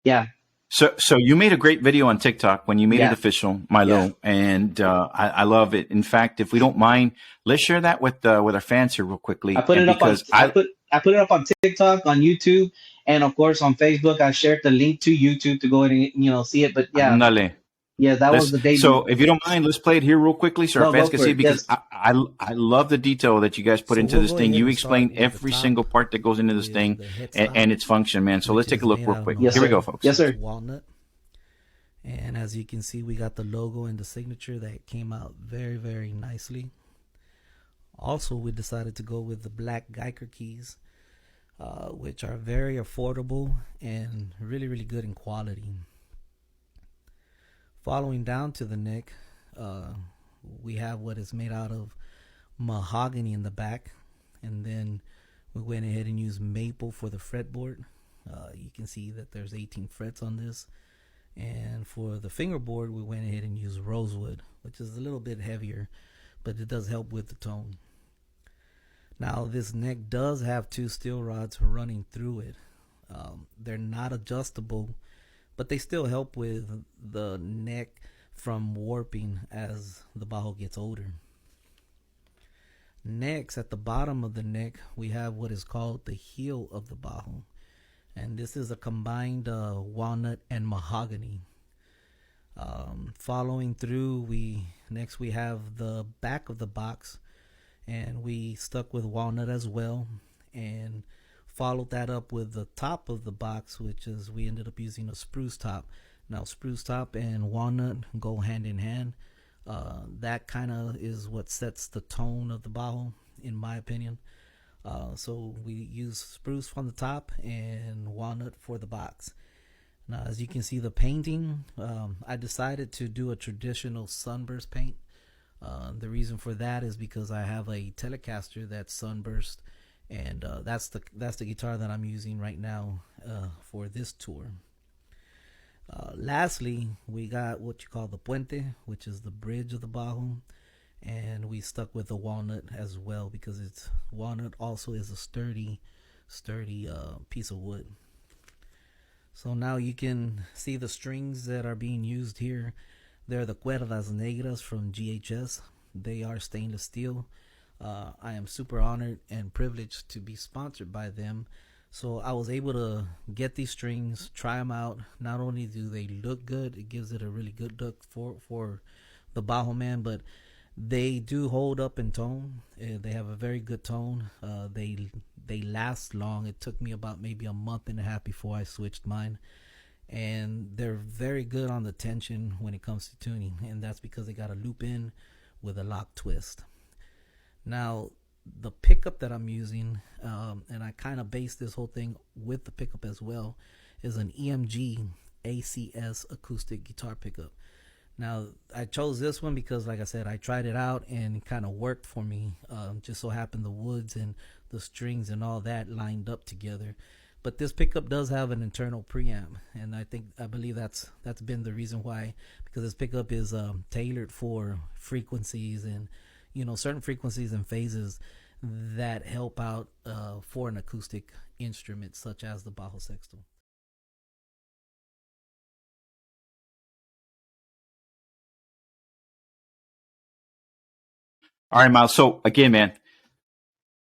Yeah, So you made a great video on TikTok when you made it yeah, official, yeah. Milo, and I love it. In fact, if we don't mind, let's share that with our fans here real I quickly. put And it up on because I I put it up on TikTok, on YouTube, and of course on Facebook. I shared the link to YouTube to go and see it. But yeah, Ándale. yeah, that was Let's the debut. so if you don't mind, let's play it here real quickly so our No, fans go can for see it. it because Yes. I love the detail that you guys put So into we'll this go thing. ahead You and start explained with the every top single part that goes into this with thing the hit and stop, its function, man. So let's which take a is look made real out of quick. Yes, Here we sir. go, Novara folks. Yes, sir. walnut. And as you can see, we got the logo and the signature that came out very, very nicely. Also, we decided to go with the black Geiger keys which are very affordable and really, really good in quality. Following down to the neck, we have what is made out of mahogany in the back, and then we went ahead and used maple for the fretboard. You can see that there's 18 frets on this. And for the fingerboard, we went ahead and used rosewood, which is a little bit heavier, but it does help with the tone. Now, this neck does have 2 steel rods running through it. They're not adjustable, but they still help with the neck from warping as the bajo gets older. Next, at the bottom of the neck, we have what is called the heel of the bajo. And this is a combined walnut and mahogany. Following through, next we have the back of the box, and we stuck with walnut as well, and followed that up with the top of the box, which is we ended up using a spruce top. Now, spruce top and walnut go hand in hand. That kind of is what sets the tone of the bajo, in my opinion. So we use spruce on the top and walnut for the box. Now, as you can see, the painting, I decided to do a traditional sunburst paint. The reason for that is because I have a Telecaster that's sunburst, and that's the guitar that I'm using right now for this tour. Lastly, we got what you call the puente, which is the bridge of the bajo, and we stuck with the walnut as well because walnut also is a sturdy piece of wood. So now you can see the strings that are being used here. They're the cuerdas negras from GHS. They are stainless steel. I am super honored and privileged to be sponsored by them. So I was able to get these strings, try them out. Not only do they look good, it gives it a really good look for the bajo man, but they do hold up in tone. They have a very good tone. They last long. It took me about maybe a month and a half before I switched mine. And they're very good on the tension when it comes to tuning, and that's because they got a loop in with a lock twist. Now, the pickup that I'm using, and I kind of based this whole thing with the pickup as well, is an EMG ACS acoustic guitar pickup. Now, I chose this one because, like I said, I tried it out and it kind of worked for me. Just so happened the woods and the strings and all that lined up together. But this pickup does have an internal preamp, and I believe that's been the reason why, because this pickup is tailored for frequencies and certain frequencies and phases that help out for an acoustic instrument such as the bajo sexto. All right, Miles. So again, man,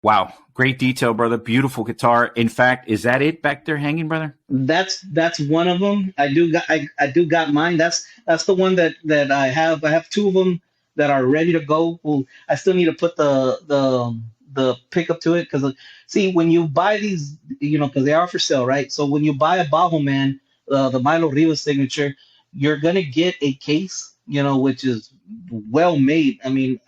wow, great detail, brother. Beautiful guitar. In fact, is that it back there hanging, brother? That's one of them. I do got mine. That's the one that I have. I have 2 of them that are ready to go. Well, I still need to put the pickup to it because see, when you buy these, because they are for sale, right? So when you buy a bajo man, the Milo Rivas signature, you're gonna get a case, which is well made. I mean,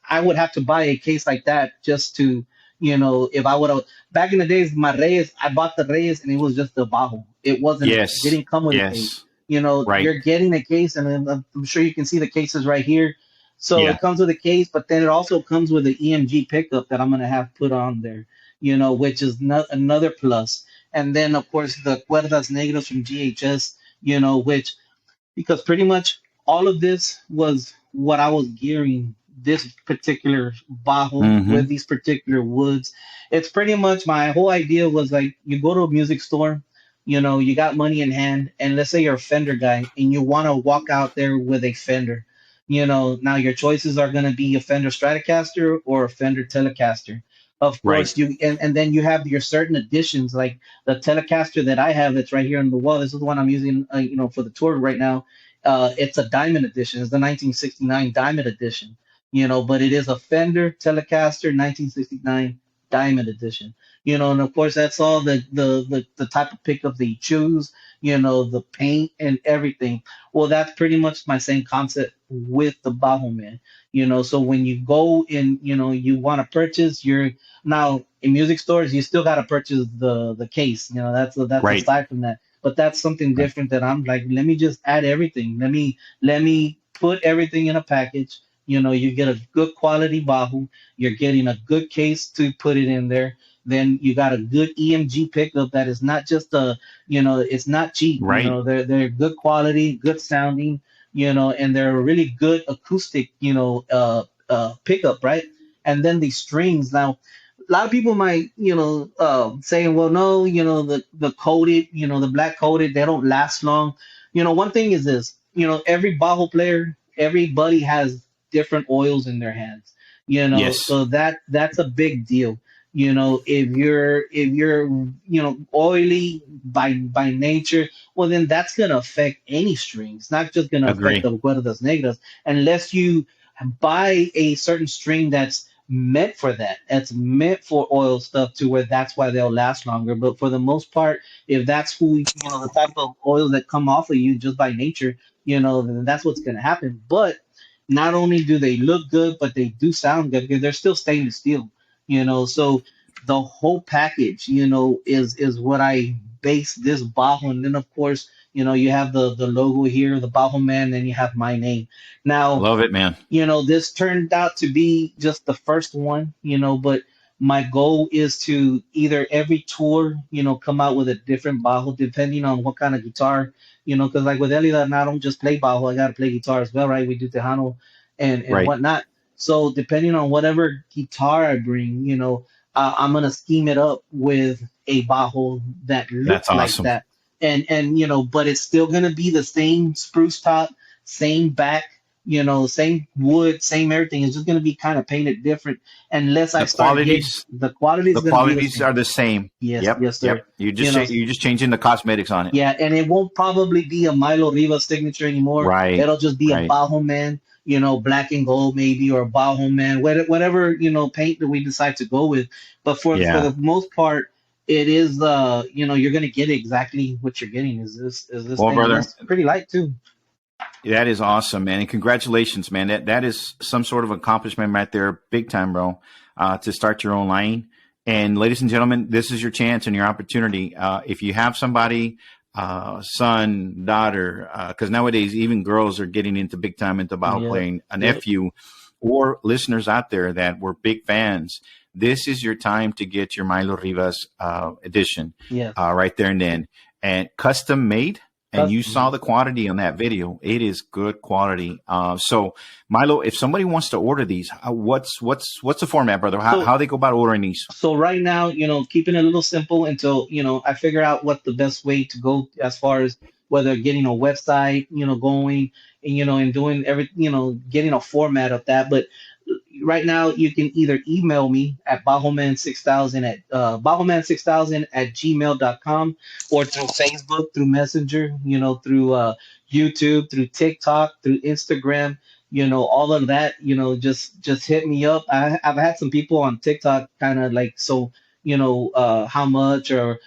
I would have to buy a case like that just to, if I would have back in the days, my Reyes, I bought the Reyes and it was just the bajo. It wasn't, Yes. didn't come with a case. Yes. Right. You're getting a case, and I'm sure you can see the cases right here. So Yeah. it comes with a case, but then it also comes with an EMG pickup that I'm gonna have put on there, which is another plus. And then of course the cuerdas negras from GHS, which because pretty much all of this was what I was gearing this particular bajo with these particular woods. It's pretty much my whole idea was like you go to a music store, you got money in hand, and let's say you're a Fender guy and you want to walk out there with a Fender. Now your choices are going to be a Fender Stratocaster or a Fender Telecaster. Of course, Right. and then you have your certain additions like the Telecaster that I have that's right here on the wall. This is the one I'm using, for the tour right now. It's a Diamond Edition. It's the 1969 Diamond Edition. But it is a Fender Telecaster 1969 Diamond Edition. And of course that's all the type of pickup that you choose. The paint and everything. Well, that's pretty much my same concept with the bajo man. So when you go and you want to purchase your now in music stores, you still got to purchase the case. That's Right. aside from that. But that's something Right. different that I'm like, let me just add everything. Let me put everything in a package. You get a good quality bajo. You're getting a good case to put it in there. Then you got a good EMG pickup that is not just it's not cheap. Right. They're good quality, good sounding. And they're a really good acoustic, pickup, right? And then the strings. Now, a lot of people might, saying, well, no, the coated, the black coated, they don't last long. One thing is this, every bajo player, everybody has different oils in their hands, Yes. so that's a big deal. If you're oily by nature, well, then that's gonna affect any string. It's not just gonna affect Agree. the cuerdas negras unless you buy a certain string that's meant for that. That's meant for oil stuff to where that's why they'll last longer. But for the most part, if that's who the type of oils that come off of you just by nature, then that's what's gonna happen. But not only do they look good, but they do sound good because they're still stainless steel. So the whole package, is what I base this Bajo. And then of course, you have the logo here, the Bajo Man, then you have my name. Now, Love it, man. this turned out to be just the first one, but my goal is to either every tour, come out with a different bajo depending on what kind of guitar, because like with Elida, I don't just play bajo, I got to play guitar as well, right? We do Tejano and Right. whatnot. So depending on whatever guitar I bring, I'm gonna scheme it up with a bajo that That's looks like awesome. that, and but it's still gonna be the same spruce top, same back, same wood, same everything. It's just going to be kind of painted different unless I The start getting qualities, the quality is the going to be the qualities same. are the same. Yes, Yep. yes, sir. Yep. You You know, you're just changing the cosmetics on it. yeah, and it won't probably be a Milo Rivas signature anymore. Right. It'll just be a Right. Bajo Man, black and gold maybe, or a Bajo Man, whatever paint that we decide to go with. But for Yeah. the most part, it is you're going to get exactly what you're getting. Is this Well, thing, and brother, it's pretty light too. that is awesome, man. And congratulations, man. That is some sort of accomplishment right there. Big time, bro. To start your own line. And ladies and gentlemen, this is your chance and your opportunity. If you have somebody, son, daughter, because nowadays even girls are getting into big time into bottle Yeah, playing, a yeah, nephew, or listeners out there that were big fans, this is your time to get your Milo Rivas edition yeah. right there and then. And custom made. And you saw the quality on that video. It is good quality. So, Milo, if somebody wants to order these, what's the format, brother? How they go about ordering these? So right now, keeping it a little simple until, I figure out what the best way to go as far as whether getting a website, going and, and doing getting a format of that. But right now you can either email me at bajoman6000 at bajoman6000 at gmail.com, or through Facebook, through Messenger, through YouTube, through TikTok, through Instagram, all of that, just hit me up. I've had some people on TikTok kind of like, so, how much, or,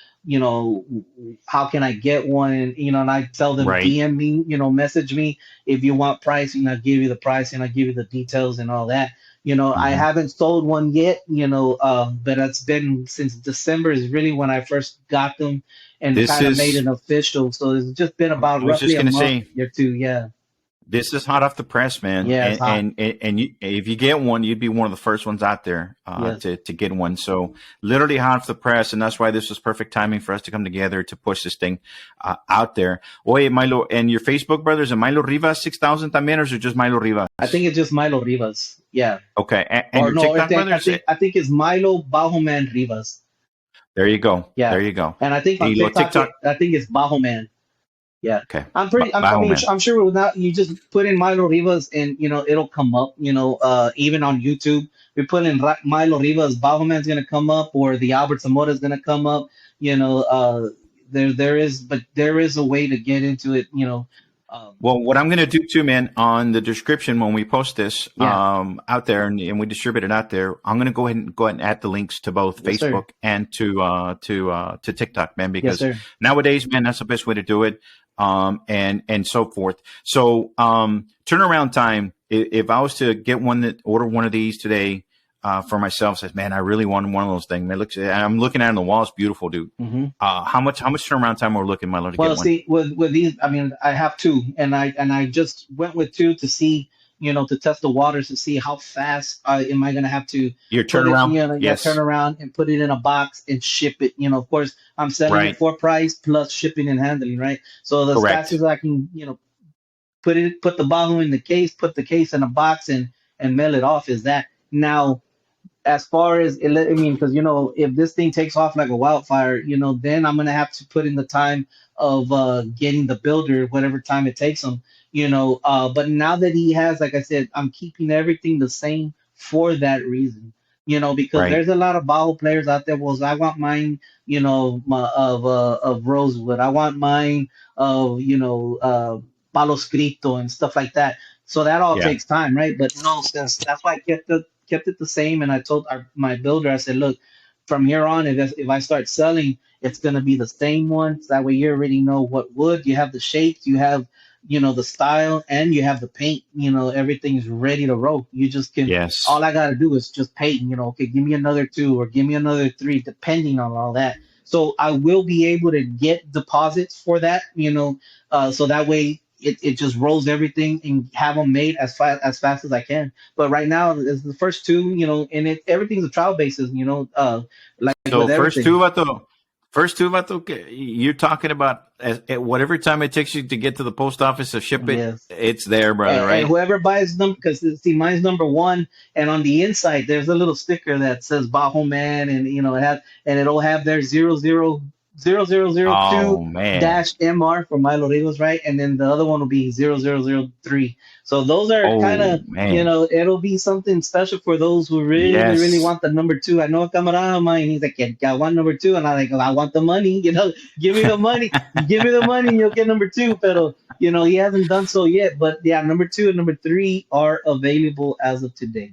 how can I get one? And, and I tell them, Right. DM me, message me if you want pricing. I'll give you the price and I'll give you the details and all that. I Mhm. haven't sold one yet, but it's been since December is really when I first got them and This kind of made is, it official. So it's just been about I was roughly just a going to month say, or two. Yeah. this is hot off the press, man. Yeah, it's hot. And you, if you get one, you'd be one of the first ones out there Yes. to get one. So literally hot off the press, and that's why this was perfect timing for us to come together to push this thing out there. Oye, Milo, and your Facebook brothers, and Milo Rivas 6000 también, or is it just Milo Rivas? I think it's just Milo Rivas. Yeah. Okay, and Or your no, TikTok brothers? I think it's Milo Bajoman Rivas. There you go. Yeah. There you go. And I think on Y lo TikTok, I think it's Bajoman. Yeah, Okay. I Bajo mean, man. I'm sure without you just put in Milo Rivas and it'll come up. Even on YouTube, we put in Milo Rivas, Bajoman's gonna come up, or the Albert Zamora is gonna come up. There is a way to get into it. Well, what I'm going to do too, man, on the description when we post this Yeah. out there and we distribute it out there, I'm going to go ahead and add the links to both Yes, sir. Facebook and to TikTok, man, Yes, because sir. nowadays, man, that's the best way to do it, and so forth. So turnaround time, if I was to order one of these today, for myself. Says, man, I really want one of those things. Man, I'm looking at it on the wall. It's beautiful, dude. How much turnaround time we're looking, Milo, to Well, get one? see, with these, I mean, I have two, and I just went with two to see, to test the waters to see how fast am I gonna have to Your put it, turnaround? turn Yes. around and put it in a box and ship it. Of course, I'm selling it Right. for price plus shipping and handling, right? So as fast Correct. as I can, put the bottle in the case, put the case in a box, and mail it off. Is that now? As far as I mean, because if this thing takes off like a wildfire, then I'm gonna have to put in the time of getting the builder, whatever time it takes him, But now that he has, like I said, I'm keeping everything the same for that reason, because Right. there's a lot of Bajo players out there. Well, I want mine, of Rosewood. I want mine of Palo Scrito and stuff like that. So that all Yeah. takes time, right? But no, since that's why I kept it the same. And I told my builder, I said, look, from here on, if I start selling, it's going to be the same ones. That way you already know what wood, you have the shapes, you have, the style, and you have the paint, everything's ready to roll. You just can, Yes. all I got to do is just paint, okay, give me another 2 or give me another 3, depending on all that. So I will be able to get deposits for that, so that way it just rolls everything and have them made as fast as I can. But right now, it's the first two, and everything's a trial basis, like So with everything. first two, Vato, you're talking about at whatever time it takes you to get to the post office to ship it, Yes. it's there, brother, And right? whoever buys them, because see, mine's number 1, and on the inside there's a little sticker that says Bajo Man, and it'll have their 0002 Oh man. dash MR for Milo Rivas, right? And then the other one will be 0003. So those are kind Oh of, man. it'll be something special for those who really, really Yes. want the number 2. I know a camarada of mine, he's like, I want number 2, and I'm like, I want the money, give me the money, give me the money, and you'll get number 2. Pero he hasn't done so yet, but yeah, number 2 and number 3 are available as of today.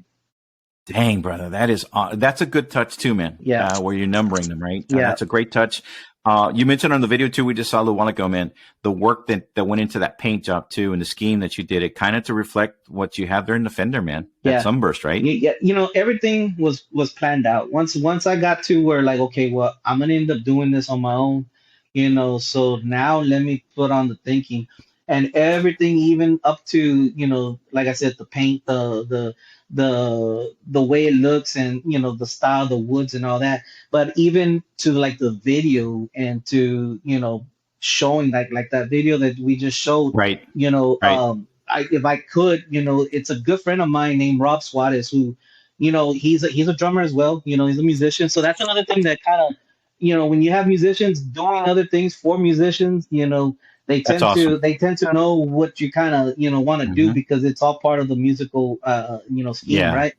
Dang, brother, that's a good touch too, man. Yeah. Where you're numbering them, right? Yeah. That's a great touch. You mentioned on the video too, we just saw a little while ago, man, the work that went into that paint job too, and the scheme that you did, it kind of to reflect what you have there in the fender, man. That Yeah. sunburst, right? Yeah, everything was planned out. Once I got to where, like, okay, well, I'm gonna end up doing this on my own, so now let me put on the thinking and everything, even up to, like I said, the paint, the way it looks, and the style, the woods and all that. But even to like the video, and to showing like that video that we just showed, Right. Right. if I could, it's a good friend of mine named Rob Suarez, who, he's a drummer as well. He's a musician. So that's another thing that kind of, when you have musicians doing other things for musicians, they That's tend to awesome. know what you kind of want to do, Mhm. because it's all part of the musical scheme, Yeah. right?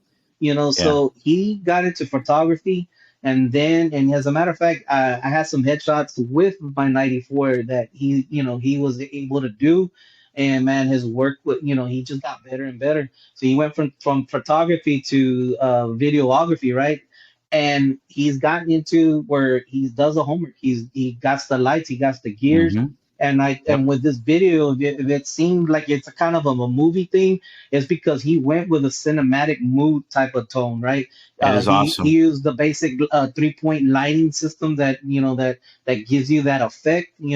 So he got into photography, and as a matter of fact, I had some headshots with my 94 that he was able to do. And man, his work with, he just got better and better. So he went from photography to videography, right? And he's gotten into where he does the homework. He got the lights, he got the gears. Mhm. And Yep. with this video, if it seemed like it's a kind of a movie thing, it's because he went with a cinematic mood type of tone, right? That is He awesome. used the basic 3-point lighting system that that gives you that effect. He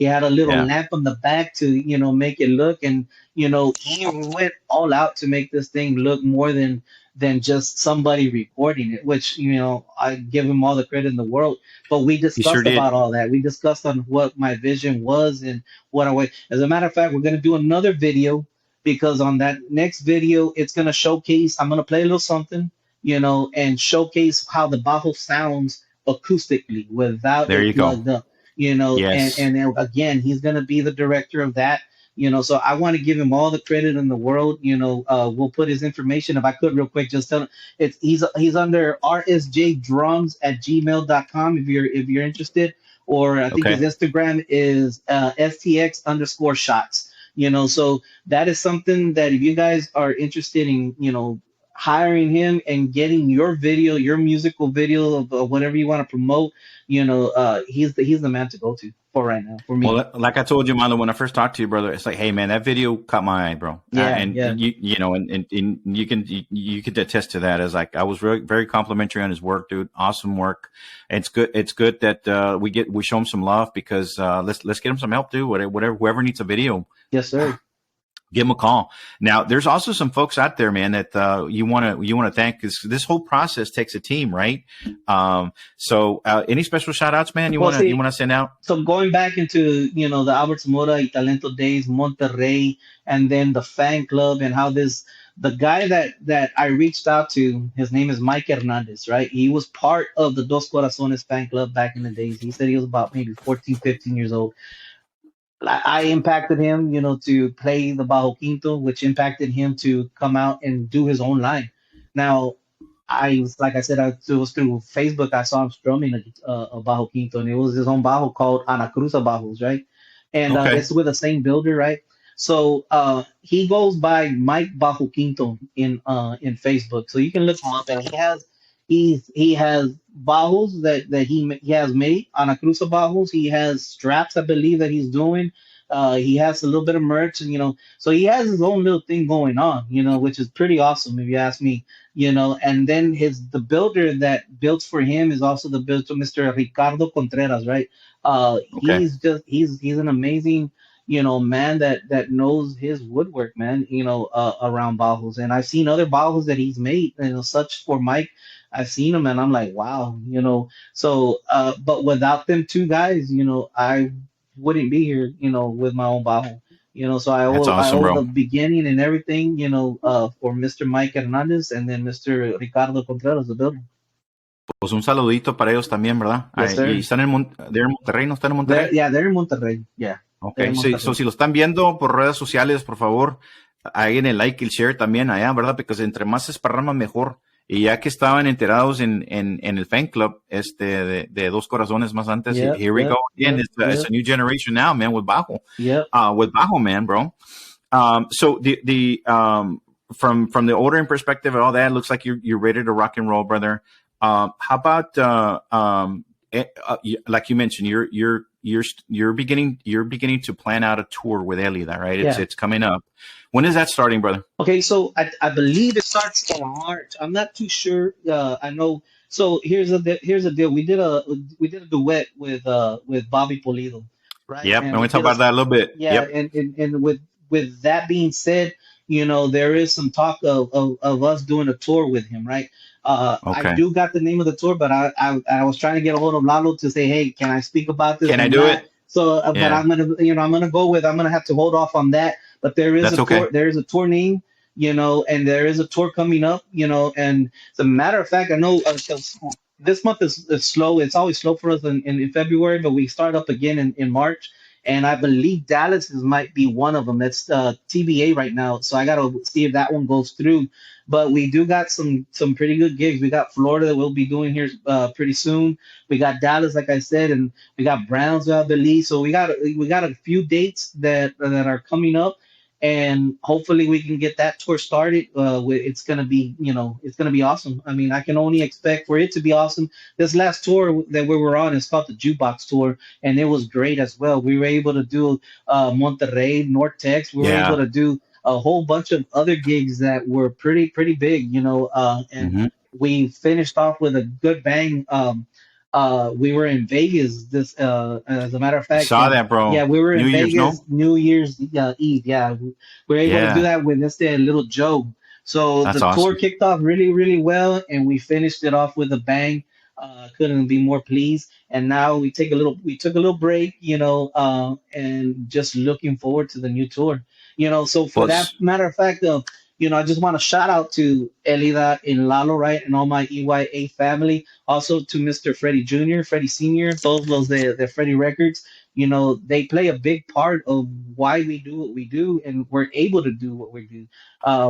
had a little Yeah. lamp on the back to make it look, and he went all out to make this thing look more than just somebody recording it, which I give him all the credit in the world. But we You sure discussed did. about all that. We discussed on what my vision was and what I was. As a matter of fact, we're going to do another video, because on that next video, it's going to showcase. I'm going to play a little something, and showcase how the bajo sounds acoustically without There it you go. plugged up. Yes. And then, again, he's going to be the director of that. So I want to give him all the credit in the world. We'll put his information, if I could, real quick. Just tell him he's under rsjdrums@gmail.com if you're interested, or I think his Okay. Instagram is stx_shots. So that is something that if you guys are interested in, hiring him and getting your musical video of whatever you want to promote, he's the man to go to. for right now for me. Well, like I told you, Milo, when I first talked to you, brother, it's like, hey, man, that video caught my eye, bro. Yeah, And yeah. you know, and you can attest to that. As like, I was very complimentary on his work, dude. Awesome work. It's good that we show him some love, because let's get him some help, dude. Whatever, whoever needs a video, Yes, sir. give them a call. Now, there's also some folks out there, man, that you want to thank, because this whole process takes a team, right? So any special shout outs, man, you want to send out? So going back into, you know, the Albert Zamora Y Talento days, Monterrey, and then the fan club, and how the guy that I reached out to, his name is Mike Hernandez, right? He was part of the Dos Corazones fan club back in the days. He said he was about maybe 14, 15 years old. I impacted him, you know, to play the bajo quinto, which impacted him to come out and do his own line. Now, like I said, it was through Facebook. I saw him strumming a bajo quinto, and it was his own bajo called Ana Cruz Bajos, right? And Okay. it's with the same builder, right? So he goes by Mike Bajo Quinto in Facebook, so you can look him up, and he has bajos that he has made, Ana Cruz Bajos. He has straps, I believe, that he's doing. He has a little bit of merch, and you know, so he has his own little thing going on, you know, which is pretty awesome if you ask me, you know. And then the builder that builds for him is also the builder, Mr. Ricardo Contreras, right? Okay. He's an amazing, you know, man that knows his woodwork, man, you know, around bajos. And I've seen other bajos that he's made, you know, such for Mike. I've seen him, and I'm like, wow, you know. So, but without them two guys, you know, I wouldn't be here, you know, with my own bajo, you know. So That's I awesome, owe bro. the beginning and everything, you know, for Mr. Mike Hernandez, and then Mr. Ricardo Contreras, the builder. Pues un saludito para ellos también, ¿verdad? Yes, sir. Y están en Monterrey, ¿no están en Monterrey? They're in Monterrey. Yeah. They're Okay, in so Monterrey. si lo están viendo por redes sociales, por favor, hagan el like y el share también allá, ¿verdad? Porque entre más se esparrama, mejor. Y ya que estaban enterados en el fan club de Dos Corazones más antes, Yep, here we yep, go again. yep, It's yep. a new generation now, man, with bajo. Yep. With bajo, man, bro. So from the ordering perspective and all that, it looks like you're ready to rock and roll, brother. How about like you mentioned, you're beginning to plan out a tour with Elida, right? It's coming up. When is that starting, brother? Okay, so I believe it starts in March. I'm not too sure. I know. So here's the deal. We did a duet with Bobby Pulido, right? Yep, And and we talk about that a little bit. yeah, Yep. and with that being said, you know, there is some talk of us doing a tour with him, right? I Okay. do got the name of the tour, but I was trying to get a hold of Lalo to say, hey, can I speak about this? Can I and do not? it? So, but Yeah. I'm gonna have to hold off on that. But there is That's a okay. tour. There is a tour name, you know, and there is a tour coming up, you know. And as a matter of fact, I know this month is slow. It's always slow for us in February, but we start up again in March. And I believe Dallas might be one of them. That's TBA right now. So I gotta see if that one goes through. But we do got some pretty good gigs. We got Florida that we'll be doing here pretty soon. We got Dallas, like I said, and we got Brownsville, I believe. So we got a few dates that are coming up, and hopefully we can get that tour started. It's gonna be, you know, it's gonna be awesome. I mean, I can only expect for it to be awesome. This last tour that we were on is called the Jukebox Tour, and it was great as well. We were able to do Monterrey, North Tex. We were Yeah. able to do a whole bunch of other gigs that were pretty big, you know, and we finished off with a good bang. We were in Vegas as a matter of fact. Saw that, bro. Yeah, we were in New Year's, Vegas no? New Year's Eve. Yeah, we were able to Yeah. do that with Mr. Little Joe. So That's the tour awesome. kicked off really well, and we finished it off with a bang. Couldn't be more pleased. And now we took a little break, you know, and just looking forward to the new tour. You know, so for that Pues, matter of fact, you know, I just want to shout out to Elida and Lalo, right, and all my EYA family. Also to Mr. Freddie Jr., Freddie Sr., todos los de Freddie Records. You know, they play a big part of why we do what we do, and we're able to do what we do.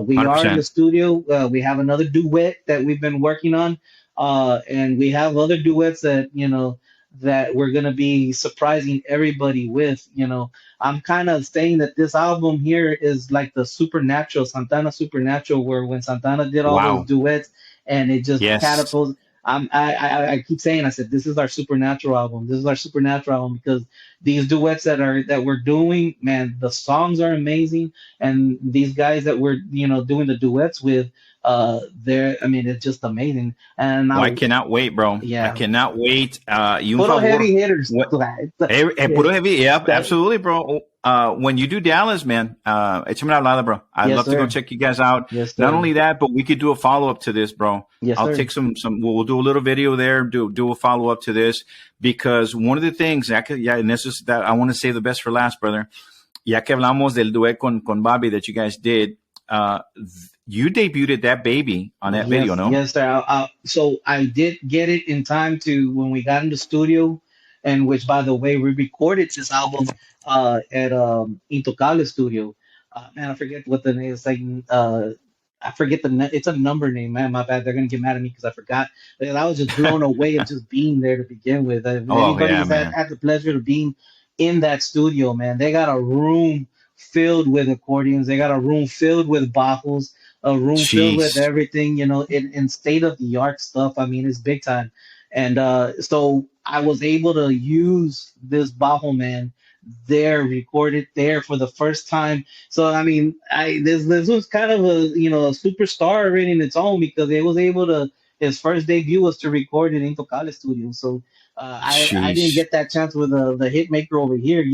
We are in the 100%. studio. We have another duet that we've been working on, and we have other duets that, you know, that we're gonna be surprising everybody with. You know, I'm kind of saying that this album here is like the Supernatural, Santana Supernatural, where when Santana did all those Wow. duets, and it just Yes. catapulted. I keep saying, I said, this is our supernatural album. This is our supernatural album because these duets that we're doing, man, the songs are amazing, and these guys that we're doing the duets with, they're, I mean, it's just amazing. And Well, I now, cannot wait, bro. I yeah, cannot wait. Y un puro favor. heavy hitters. What? Puro heavy. Yeah, absolutely, bro. When you do Dallas, man, échame una hablada, bro. I'd Yes, love to go sir. check you guys out. Yes, Not sir. only that, but we could do a follow up to this, bro. Yes, I'll sir. take some. We'll do a little video there. Do a follow up to this because one of the things, and this is that I want to save the best for last, brother. Ya que hablamos del duet con Bobby that you guys did, you debuted that baby on that video, no? Yes, sir. So I did get it in time to when we got in the studio, and which, by the way, we recorded this album at Intocable Studio. Man, I forget what the name is. Like, I forget it's a number name. Man, my bad. They're gonna get mad at me because I forgot. And I was just blown away of just being there to begin with. If Oh anybody yeah, has man. had the pleasure of being in that studio, man, they got a room filled with accordions. They got a room filled with bajos, a room filled with Jeez. everything, in state of the art stuff. I mean, it's big time. And so I was able to use this Bajo man there, record it there for the first time. So I mean, this was kind of a superstar already in its own because it was able to his first debut was to record in Intocable Studio. So I didn't Jeez. get that chance with the hit maker over here,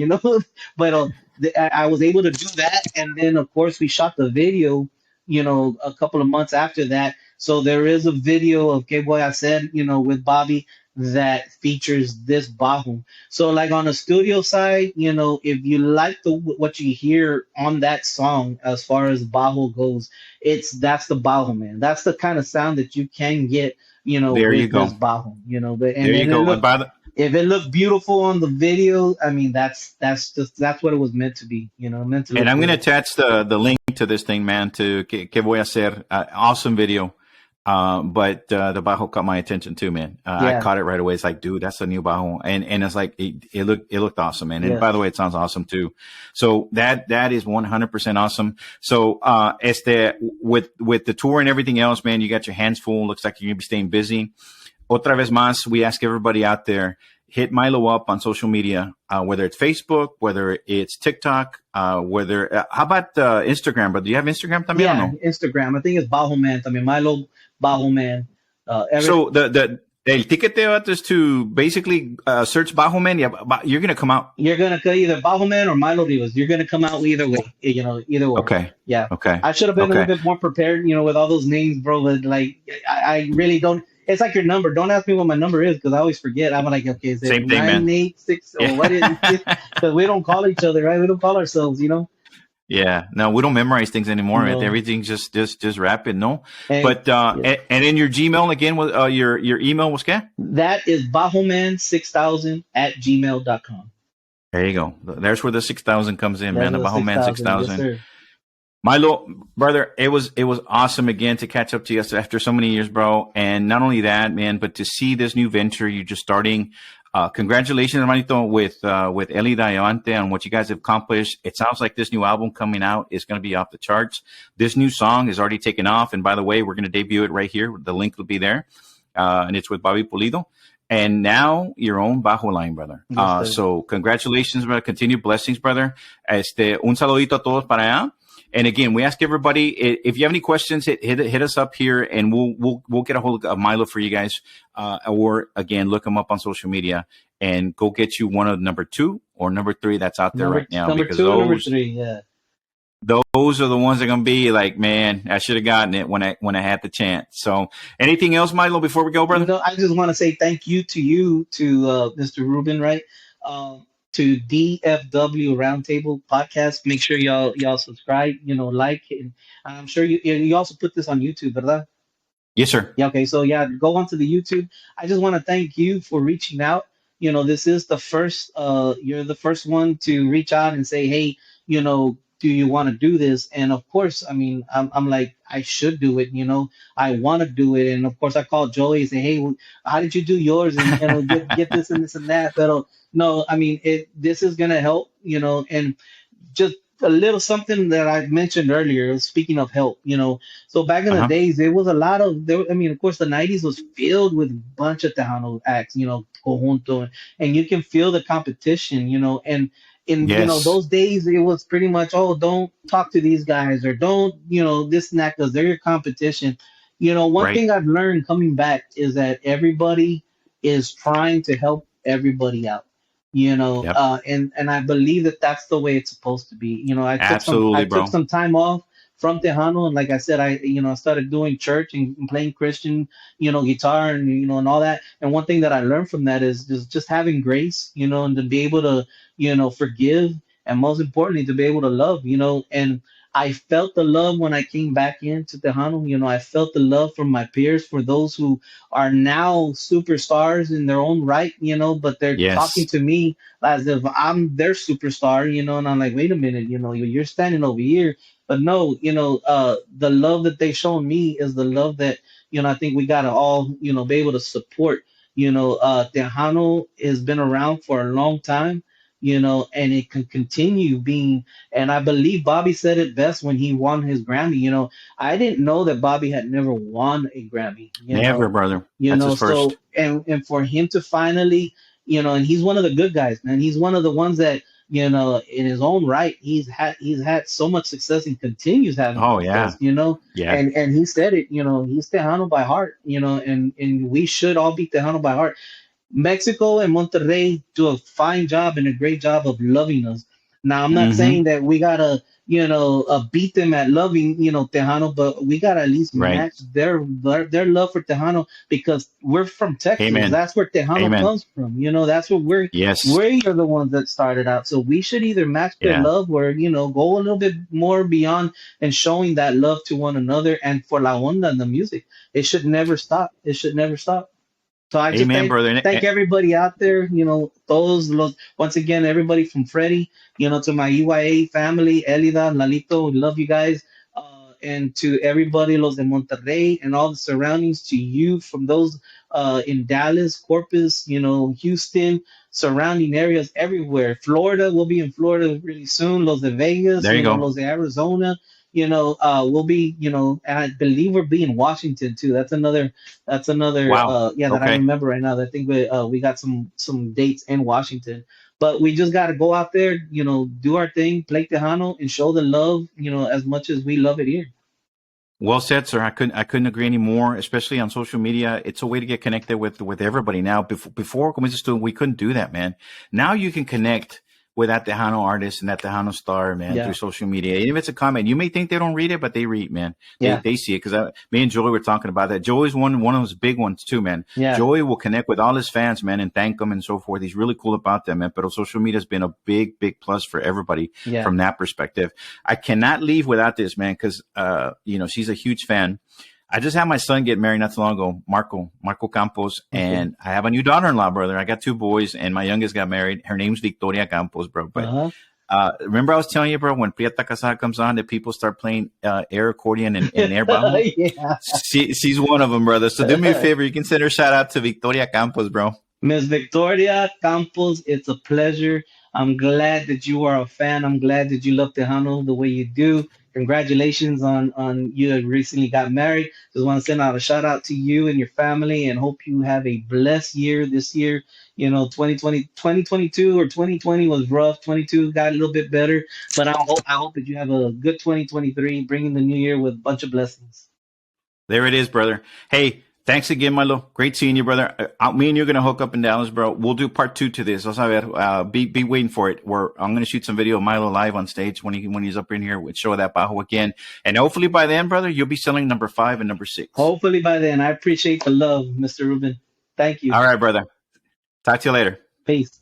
but I was able to do that, and then of course we shot the video, a couple of months after that. So there is a video of Que Boy I Said, with Bobby that features this Bajo. So like on the studio side, if you like what you hear on that song as far as Bajo goes, that's the Bajo man. That's the kind of sound that you can get, There you with this go. Bajo, but There and you then go. And by the if it looked beautiful on the video, I mean that's what it was meant to be, meant to And look I'm going to good. attach the link to this thing, man, to Que Voy a Hacer. Awesome video. But the Bajo caught my attention too, man. I Yeah. caught it right away. It's like, dude, that's a new Bajo. And it's like, it looked awesome, man. And Yes. by the way, it sounds awesome too. So that is 100% awesome. So, with the tour and everything else, man, you got your hands full. Looks like you're going to be staying busy. Otra vez más, we ask everybody out there, hit Milo up on social media, whether it's Facebook, whether it's TikTok, how about Instagram? But do you have Instagram también Yeah, o no? Instagram. I think it's Bajo Man. I mean, Milo Bajo Man. So el ticket there is to basically search Bajo Man. Yeah, you're gonna come out. You're gonna either Bajo Man or Milo Rivas. You're gonna come out either way. Either way. Okay. Yeah. Okay. I should have been a Okay. little bit more prepared, with all those names, bro. But like, I really don't. It's like your number. Don't ask me what my number is because I always forget. I'm like, okay, is it Same thing, man. 986 or Yeah. what is it? Because we don't call each other, right? We don't call ourselves, Yeah. No, we don't memorize things anymore. No. Everything's just rapid. No. And, But yeah. and then your Gmail again was your email was ¿qué? That is bajoman6000 at gmail.com. There you go. There's where the 6,000 comes in, man. The Bajo Man 6,000. 6,000. Yes, sir. Milo, brother, it was awesome again to catch up to you after so many years, bro. And not only that, man, but to see this new venture you're just starting. Congratulations, hermanito, with Elida Y Avante on what you guys have accomplished. It sounds like this new album coming out is going to be off the charts. This new song is already taken off. And by the way, we're going to debut it right here. The link will be there. And it's with Bobby Pulido. And now your own Bajo line, brother. Yes, sir. So congratulations, brother. Continued blessings, brother. Un saludito a todos para allá. And again, we ask everybody if you have any questions, hit us up here, and we'll get a hold of Milo for you guys. Or again, look him up on social media and go get you one of number 2 or number 3 that's out there right now. Number Because 2 and number 3, yeah. those are the ones that are gonna be like, man, I should have gotten it when I had the chance. So, anything else, Milo, before we go, brother? I just want to say thank you to Mr. Ruben, right? To DFW Roundtable Podcast. Make sure y'all subscribe, like, and I'm sure you also put this on YouTube, ¿verdad? Yes, sir. Yeah, okay. So yeah, go onto the YouTube. I just want to thank you for reaching out. This is the first you're the first one to reach out and say, hey, do you want to do this? And of course, I mean, I'm like, I should do it, I want to do it. And of course I called Joey and say, hey, how did you do yours? And get this and this and that. But no, I mean, this is gonna help, and just a little something that I mentioned earlier. Speaking of help, so back in the Uh-huh. days, there was a lot of there. I mean, of course, the '90s was filled with a bunch of Tejano acts, conjunto, and you can feel the competition, and in Yes. those days, it was pretty much, oh, don't talk to these guys, or don't, this and that, because they're your competition. One Right. thing I've learned coming back is that everybody is trying to help everybody out, Yep. and I believe that that's the way it's supposed to be. I Absolutely, took bro. some time off from Tejano, and like I said, I started doing church and playing Christian, guitar, and and all that. And one thing that I learned from that is just having grace, and to be able to, forgive, and most importantly, to be able to love, and I felt the love when I came back into Tejano. I felt the love from my peers, for those who are now superstars in their own right, but they're talking Yes. to me as if I'm their superstar, and I'm like, wait a minute, you're standing over here. But no, the love that they shown me is the love that, I think we gotta all, be able to support. Tejano has been around for a long time, and it can continue being. And I believe Bobby said it best when he won his Grammy. I didn't know that Bobby had never won a Grammy. Never, brother. That's his So, first. and for him to finally, and he's one of the good guys, man. He's one of the ones that, in his own right, he's had so much success and continues having Oh, success, yeah. Yeah. and he said it, he's Tejano by heart, and we should all be Tejano by heart. Mexico and Monterrey do a fine job and a great job of loving us. Now, I'm not Mm-hmm. saying that we gotta, beat them at loving, Tejano, but we gotta at least Right. match their love for Tejano, because we're from Texas. Amen. That's where Tejano Amen. comes from. That's where Yes. we are the ones that started out. So we should either match their Yeah. love, or go a little bit more beyond and showing that love to one another. And for La Onda and the music, it should never stop. It should never stop. So I just Amen, thank brother. thank everybody out there, once again, everybody from Freddie, to my EYA family, Elida, Lalito, love you guys. And to everybody, los de Monterrey and all the surroundings, to you from those in Dallas, Corpus, Houston, surrounding areas everywhere. Florida, we'll be in Florida really soon. Los de Vegas, There you go. los de Arizona, we'll be, and I believe we'll be in Washington too. That's another Wow. that I Okay. remember right now. I think we got some dates in Washington. But we just got to go out there, do our thing, play Tejano, and show the love, as much as we love it here. Well said, sir. I couldn't agree anymore, especially on social media. It's a way to get connected with everybody now. Before, como dices tú, we couldn't do that, man. Now you can connect with that Tejano artist and that Tejano star, man, Yeah. through social media. Even if it's a comment, you may think they don't read it, but they read, man. Yeah. They see it, because me and Joey were talking about that. Joey's one of those big ones too, man. Yeah. Joey will connect with all his fans, man, and thank them and so forth. He's really cool about that, man. But social media has been a big plus for everybody Yeah. from that perspective. I cannot leave without this, man, because she's a huge fan. I just had my son get married not too long ago, Marco Campos, and I have a new daughter-in-law, brother. I got two boys, and my youngest got married. Her name's Victoria Campos, bro. But remember I was telling you, bro, when Prieta Casada comes on, that people start playing air accordion and air bajo? Yeah. She's one of them, brother. So do me a favor. You can send her shout out to Victoria Campos, bro. Miss Victoria Campos, it's a pleasure. I'm glad that you are a fan. I'm glad that you love Tejano the way you do. Congratulations on you had recently got married. Just want to send out a shout out to you and your family, and hope you have a blessed year this year. 2022 or 2020 was rough. 22 got a little bit better, but I hope that you have a good 2023, bringing the new year with a bunch of blessings. There it is, brother. Hey, thanks again, Milo. Great seeing you, brother. Me and you're going to hook up in Dallas, bro. We'll do part 2 to this. Be waiting for it. I'm going to shoot some video of Milo live on stage when he's up in here with Show That Bajo again. And hopefully by then, brother, you'll be selling number 5 and number 6. Hopefully by then. I appreciate the love, Mr. Ruben. Thank you. All right, brother. Talk to you later. Peace.